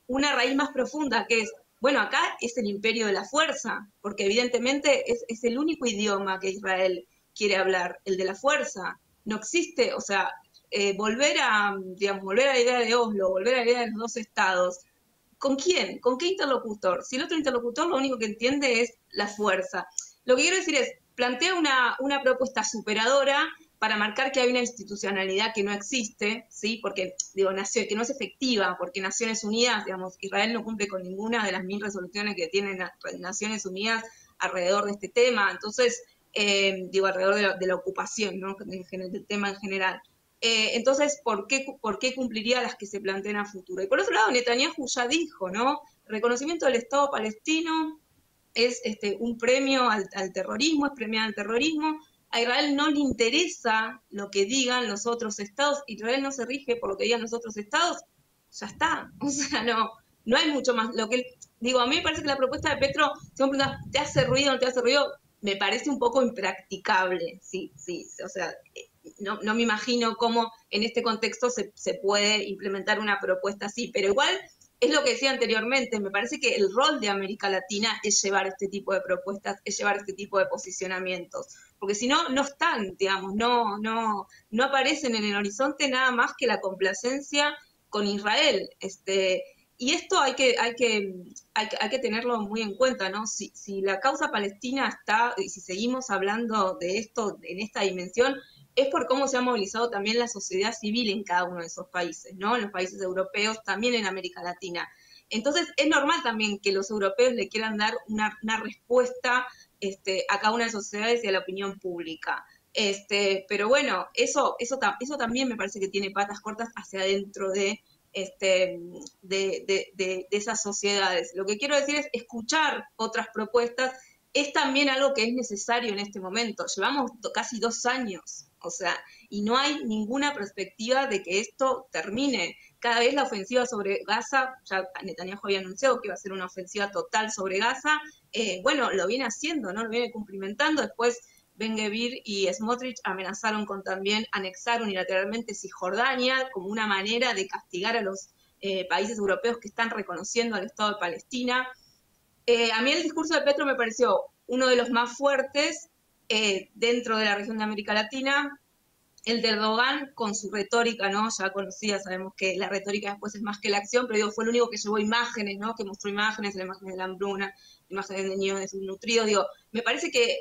una raíz más profunda, que es, bueno, acá es el imperio de la fuerza, porque evidentemente es el único idioma que Israel quiere hablar, el de la fuerza. No existe, o sea, digamos, volver a la idea de Oslo, volver a la idea de los dos estados. ¿Con quién? ¿Con qué interlocutor? Si el otro interlocutor lo único que entiende es la fuerza. Lo que quiero decir es, plantea una propuesta superadora para marcar que hay una institucionalidad que no existe, ¿sí? Porque, digo, que no es efectiva, porque Naciones Unidas, digamos, Israel no cumple con ninguna de las 1000 resoluciones que tienen Naciones Unidas alrededor de este tema. Entonces, digo, alrededor de la ocupación, ¿no? Del tema en general. Entonces, ¿por qué cumpliría las que se plantean a futuro? Y por otro lado, Netanyahu ya dijo, ¿no? El reconocimiento del Estado palestino es un premio al terrorismo, es premiar al terrorismo. A Israel no le interesa lo que digan los otros estados, Israel no se rige por lo que digan los otros estados, ya está. O sea, no hay mucho más. Digo, a mí me parece que la propuesta de Petro, si me preguntas, ¿te hace ruido o no te hace ruido? Me parece un poco impracticable, sí, o sea, no me imagino cómo en este contexto se puede implementar una propuesta así, pero igual es lo que decía anteriormente, me parece que el rol de América Latina es llevar este tipo de propuestas, es llevar este tipo de posicionamientos, porque si no, no están, digamos, no aparecen en el horizonte nada más que la complacencia con Israel, y esto hay que tenerlo muy en cuenta, ¿no? Si la causa palestina está, y si seguimos hablando de esto en esta dimensión, es por cómo se ha movilizado también la sociedad civil en cada uno de esos países, ¿no? En los países europeos, también en América Latina. Entonces, es normal también que los europeos le quieran dar una respuesta a cada una de las sociedades y a la opinión pública. Pero bueno, eso también me parece que tiene patas cortas hacia adentro de esas sociedades. Lo que quiero decir es escuchar otras propuestas es también algo que es necesario en este momento. Llevamos casi 2 años, o sea, y no hay ninguna perspectiva de que esto termine. Cada vez la ofensiva sobre Gaza, ya Netanyahu había anunciado que iba a ser una ofensiva total sobre Gaza, bueno, lo viene haciendo, ¿no? Lo viene cumplimentando. Después Ben-Gvir y Smotrich amenazaron con también anexar unilateralmente Cisjordania como una manera de castigar a los países europeos que están reconociendo al Estado de Palestina. A mí el discurso de Petro me pareció uno de los más fuertes dentro de la región de América Latina. El de Erdogan con su retórica, ¿no? Ya conocida, sabemos que la retórica después es más que la acción, pero digo, fue el único que llevó imágenes, ¿no? Que mostró imágenes, la imagen de la hambruna, imágenes de niños desnutridos. Digo, me parece que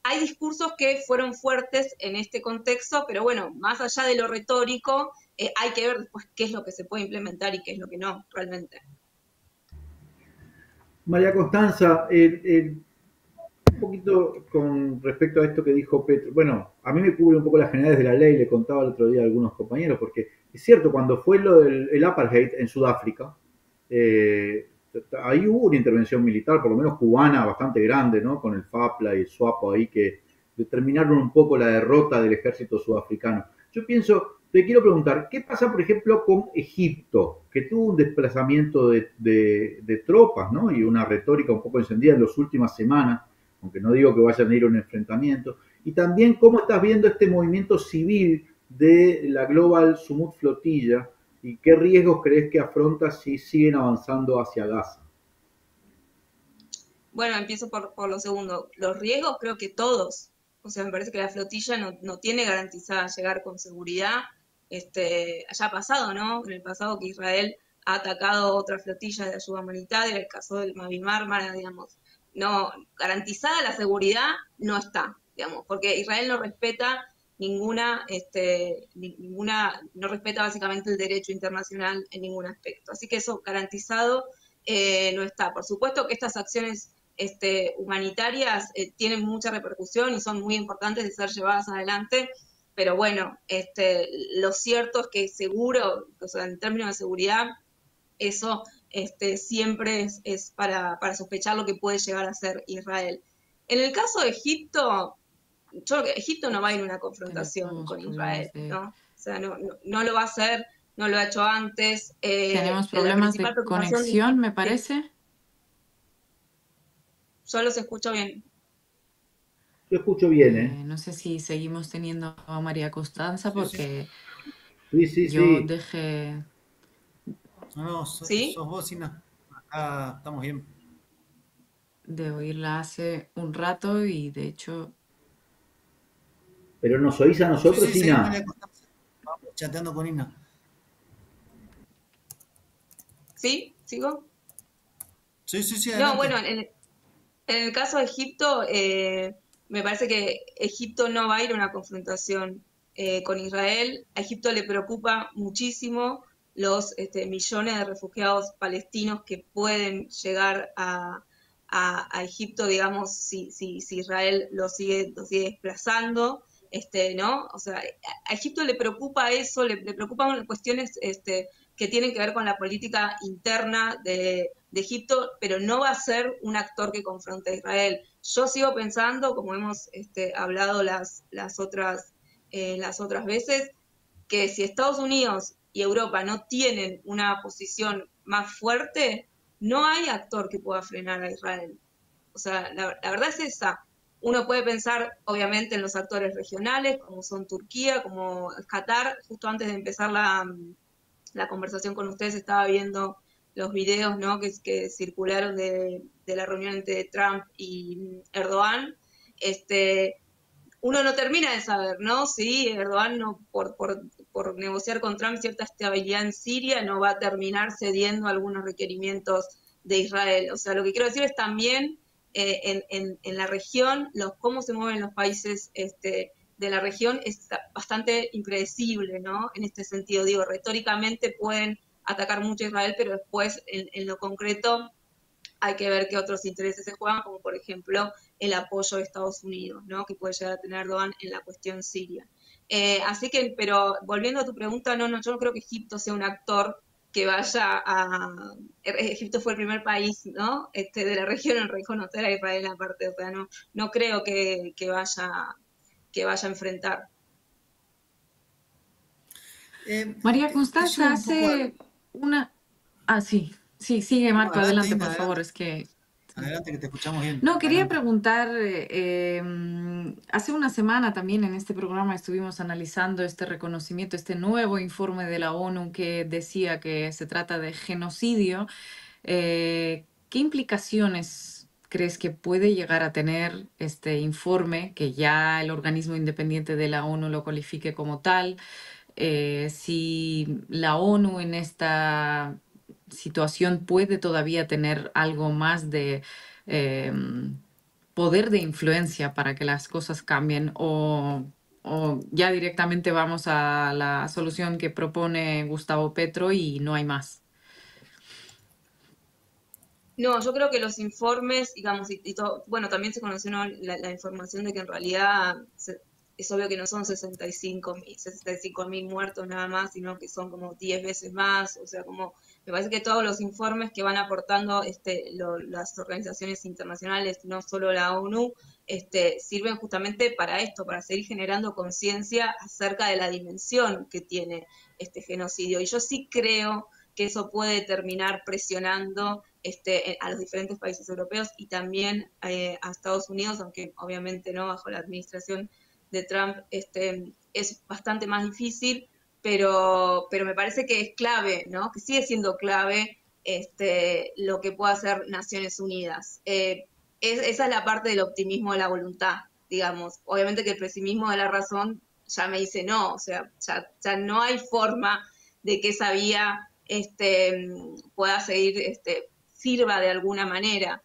hay discursos que fueron fuertes en este contexto, pero bueno, más allá de lo retórico, hay que ver después qué es lo que se puede implementar y qué es lo que no, realmente. María Constanza, un poquito con respecto a esto que dijo Petro. Bueno, a mí me cubre un poco las generalidades de la ley, le contaba el otro día a algunos compañeros, porque es cierto, cuando fue lo del apartheid en Sudáfrica, Ahí hubo una intervención militar, por lo menos cubana, bastante grande, ¿no? Con el FAPLA y el SWAPO ahí que determinaron un poco la derrota del ejército sudafricano. Yo pienso, te quiero preguntar, ¿qué pasa, por ejemplo, con Egipto, que tuvo un desplazamiento de tropas, ¿no? Y una retórica un poco encendida en las últimas semanas, aunque no digo que vayan a ir a un enfrentamiento, y también cómo estás viendo este movimiento civil de la Global Sumut Flotilla y qué riesgos crees que afronta si siguen avanzando hacia Gaza. Bueno, empiezo por lo segundo. Los riesgos creo que todos. O sea, me parece que la flotilla no tiene garantizada llegar con seguridad. Haya pasado, ¿no? En el pasado que Israel ha atacado otras flotillas de ayuda humanitaria, el caso del Mavi Mármara, digamos. No, garantizada la seguridad no está, digamos, porque Israel no respeta no respeta básicamente el derecho internacional en ningún aspecto. Así que eso garantizado no está. Por supuesto que estas acciones humanitarias tienen mucha repercusión y son muy importantes de ser llevadas adelante, pero bueno, lo cierto es que seguro, o sea, en términos de seguridad, eso siempre es para sospechar lo que puede llegar a ser Israel. En el caso de Egipto, yo creo que Egipto no va a ir a una confrontación Tenemos con problemas Israel, de, ¿no? O sea, no lo va a hacer, no lo ha hecho antes. tenemos La problemas principal de preocupación de conexión, Egipto, me sí, parece. solo se escucha bien. Yo escucho bien, ¿eh? No sé si seguimos teniendo a María Costanza Sí, sí. porque Sí, sí, yo sí. dejé No, no, ¿Sí? sos vos, Sina. Acá estamos bien. de oírla hace un rato y de hecho, Pero nos oís a Sí, nosotros, sí, seguí María Ina. Constanza. Vamos chateando con Ina. ¿Sí? ¿Sigo? Sí, sí, sí, No, bueno, adelante. en el caso de Egipto, me parece que Egipto no va a ir a una confrontación con Israel. A Egipto le preocupa muchísimo los millones de refugiados palestinos que pueden llegar a Egipto, digamos, si Israel lo sigue desplazando, ¿no? O sea, a Egipto le preocupa eso, le preocupan cuestiones que tienen que ver con la política interna de Egipto, pero no va a ser un actor que confronte a Israel. Yo sigo pensando, como hemos hablado las otras veces, que si Estados Unidos y Europa no tienen una posición más fuerte, no hay actor que pueda frenar a Israel. O sea, la verdad es esa. Uno puede pensar, obviamente, en los actores regionales, como son Turquía, como Qatar. Justo antes de empezar la conversación con ustedes estaba viendo los videos, ¿no? que circularon de la reunión entre Trump y Erdogan. Este, Uno no termina de saber, ¿no? Si Erdogan no, por negociar con Trump cierta estabilidad en Siria no va a terminar cediendo algunos requerimientos de Israel. O sea, lo que quiero decir es también en la región, cómo se mueven los países de la región es bastante impredecible, ¿no? En este sentido, digo, retóricamente pueden atacar mucho a Israel, pero después en lo concreto hay que ver qué otros intereses se juegan, como por ejemplo el apoyo de Estados Unidos, ¿no? Que puede llegar a tener Erdogan en la cuestión siria. Así que, pero volviendo a tu pregunta, yo no creo que Egipto sea un actor que vaya a... Egipto fue el primer país, ¿no? De la región en reconocer a Israel aparte, o sea, no creo que vaya a enfrentar. María Te llevo Constanza un poco al... hace una... Ah, sí, sí, sigue No, Marco, adelante, adelante, Ina, por favor, adelante. es que... sí. Adelante, que te escuchamos bien. No, quería Adelante. preguntar, hace una semana también en este programa estuvimos analizando este reconocimiento, este nuevo informe de la ONU que decía que se trata de genocidio. ¿Qué implicaciones crees que puede llegar a tener este informe, que ya el organismo independiente de la ONU lo califique como tal? Si la ONU en esta situación puede todavía tener algo más de poder de influencia para que las cosas cambien o ya directamente vamos a la solución que propone Gustavo Petro y no hay más. No, yo creo que los informes, digamos, bueno, también se conoció, ¿no? la información de que en realidad es obvio que no son 65.000 muertos nada más, sino que son como 10 veces más, o sea, como me parece que todos los informes que van aportando las organizaciones internacionales, no solo la ONU, sirven justamente para esto, para seguir generando conciencia acerca de la dimensión que tiene este genocidio. Y yo sí creo que eso puede terminar presionando a los diferentes países europeos y también a Estados Unidos, aunque obviamente no bajo la administración de Trump es bastante más difícil, pero me parece que es clave, ¿no? Que sigue siendo clave lo que pueda hacer Naciones Unidas. Esa es la parte del optimismo de la voluntad, digamos. Obviamente que el pesimismo de la razón ya me dice no, o sea, ya no hay forma de que esa vía pueda seguir, sirva de alguna manera,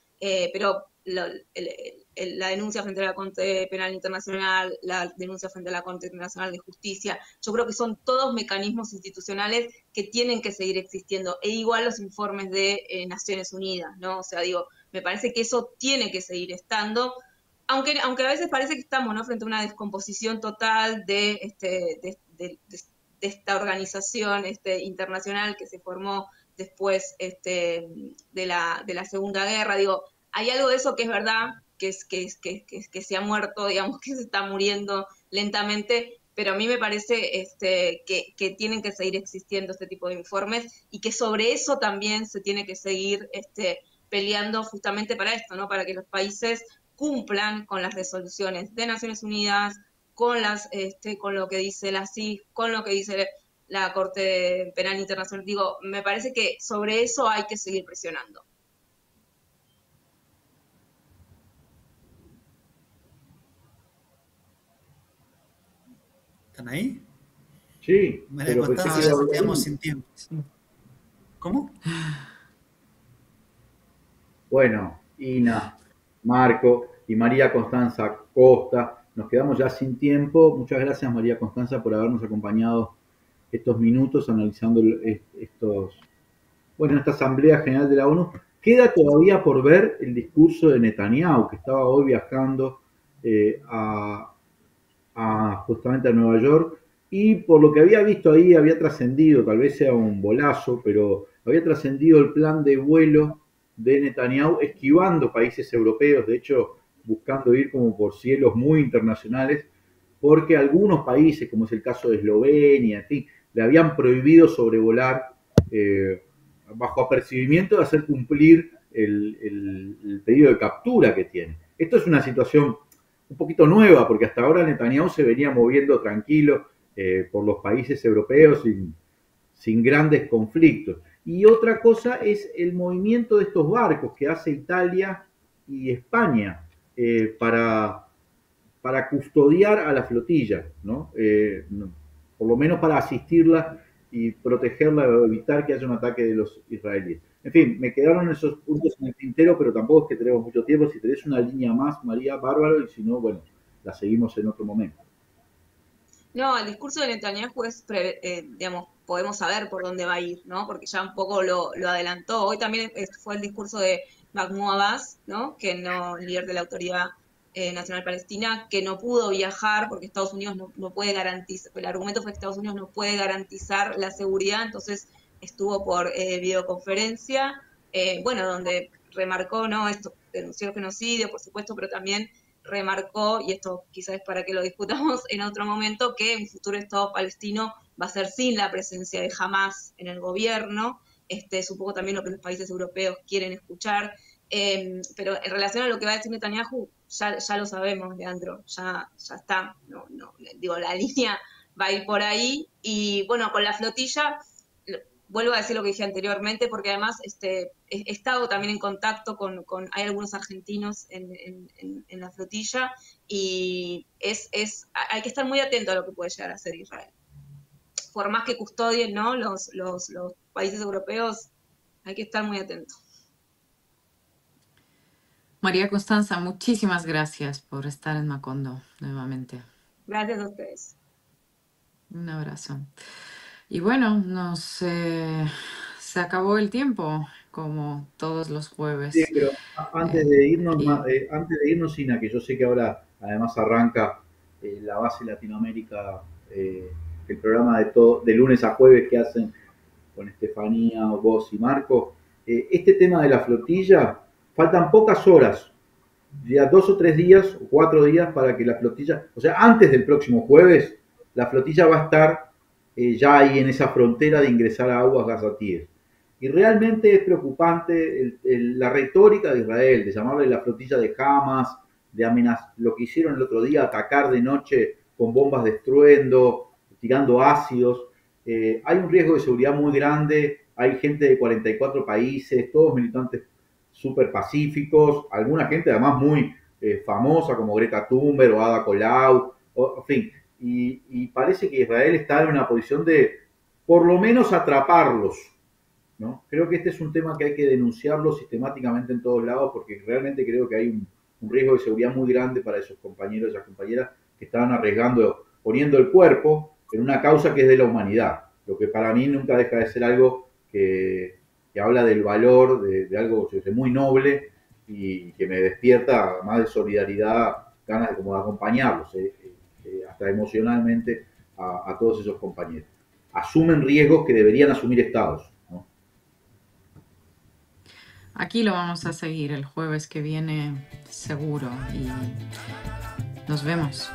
pero la denuncia frente a la Corte Penal Internacional, la denuncia frente a la Corte Internacional de Justicia, yo creo que son todos mecanismos institucionales que tienen que seguir existiendo, e igual los informes de Naciones Unidas, ¿no? O sea, digo, me parece que eso tiene que seguir estando, aunque a veces parece que estamos, ¿no?, frente a una descomposición total de esta organización internacional que se formó después de la Segunda Guerra. Digo, hay algo de eso que es verdad, que se ha muerto, digamos, que se está muriendo lentamente, pero a mí me parece que tienen que seguir existiendo este tipo de informes y que sobre eso también se tiene que seguir peleando justamente para esto, ¿no? Para que los países cumplan con las resoluciones de Naciones Unidas, con lo que dice la CIF, con lo que dice la Corte Penal Internacional. Digo, me parece que sobre eso hay que seguir presionando. ¿Están ahí? Sí, María pero pensé que Constanza, iba ya a nos hablar quedamos uno. sin tiempo. ¿Cómo? Bueno, Ina, Marco y María Constanza Costa, nos quedamos ya sin tiempo. Muchas gracias, María Constanza, por habernos acompañado estos minutos analizando esta Asamblea General de la ONU. Queda todavía por ver el discurso de Netanyahu, que estaba hoy viajando eh, a, justamente a Nueva York, y por lo que había visto ahí había trascendido, tal vez sea un bolazo, pero había trascendido el plan de vuelo de Netanyahu esquivando países europeos, de hecho buscando ir como por cielos muy internacionales, porque algunos países, como es el caso de Eslovenia, en fin, le habían prohibido sobrevolar bajo apercibimiento de hacer cumplir el pedido de captura que tiene. Esto es una situación un poquito nueva, porque hasta ahora Netanyahu se venía moviendo tranquilo por los países europeos sin grandes conflictos. Y otra cosa es el movimiento de estos barcos que hace Italia y España para custodiar a la flotilla, ¿no? Por lo menos para asistirla y protegerla, evitar que haya un ataque de los israelíes. En fin, me quedaron esos puntos en el tintero, pero tampoco es que tenemos mucho tiempo. Si tenés una línea más, María, bárbaro, y si no, bueno, la seguimos en otro momento. No, el discurso de Netanyahu es, digamos, podemos saber por dónde va a ir, ¿no? Porque ya un poco lo adelantó. Hoy también fue el discurso de Mahmoud Abbas, ¿no? Que no, el líder de la Autoridad Nacional Palestina, que no pudo viajar porque Estados Unidos no puede garantizar, el argumento fue que Estados Unidos no puede garantizar la seguridad, entonces estuvo por videoconferencia, bueno, donde remarcó, ¿no? Esto, denunció el genocidio, por supuesto, pero también remarcó, y esto quizás es para que lo discutamos en otro momento, que un futuro Estado palestino va a ser sin la presencia de Hamas en el gobierno. Es un poco también lo que los países europeos quieren escuchar. Pero en relación a lo que va a decir Netanyahu, ya lo sabemos, Leandro, ya está. Digo, la línea va a ir por ahí. Y bueno, con la flotilla, vuelvo a decir lo que dije anteriormente, porque además he estado también en contacto hay algunos argentinos en la flotilla, y hay que estar muy atento a lo que puede llegar a hacer Israel. Por más que custodien, ¿no?, los países europeos, hay que estar muy atentos. María Constanza, muchísimas gracias por estar en Macondo nuevamente. Gracias a ustedes. Un abrazo. Y bueno, se acabó el tiempo, como todos los Sí, jueves. pero Eh, y antes de irnos, Sina, que yo sé que ahora además arranca la base Latinoamérica, el programa de lunes a jueves que hacen con Estefanía, vos y Marco. Este tema de la flotilla, faltan pocas horas, ya 2 o 3 días o 4 días para que la flotilla, o sea, antes del próximo jueves, la flotilla va a estar ya ahí en esa frontera de ingresar a aguas gazatíes. Y realmente es preocupante la retórica de Israel, de llamarle la flotilla de Hamas, de amenazar, lo que hicieron el otro día, atacar de noche con bombas de estruendo, tirando ácidos. Hay un riesgo de seguridad muy grande, hay gente de 44 países, todos militantes súper pacíficos, alguna gente además muy famosa como Greta Thunberg o Ada Colau, en fin, y parece que Israel está en una posición de por lo menos atraparlos, ¿no? Creo que este es un tema que hay que denunciarlo sistemáticamente en todos lados porque realmente creo que hay un riesgo de seguridad muy grande para esos compañeros y esas compañeras que estaban arriesgando, poniendo el cuerpo en una causa que es de la humanidad, lo que para mí nunca deja de ser algo que habla del valor de algo muy noble y que me despierta más de solidaridad, ganas de como de acompañarlos, hasta emocionalmente a todos esos compañeros. Asumen riesgos que deberían asumir estados, ¿no? Aquí lo vamos a seguir el jueves que viene seguro y nos vemos.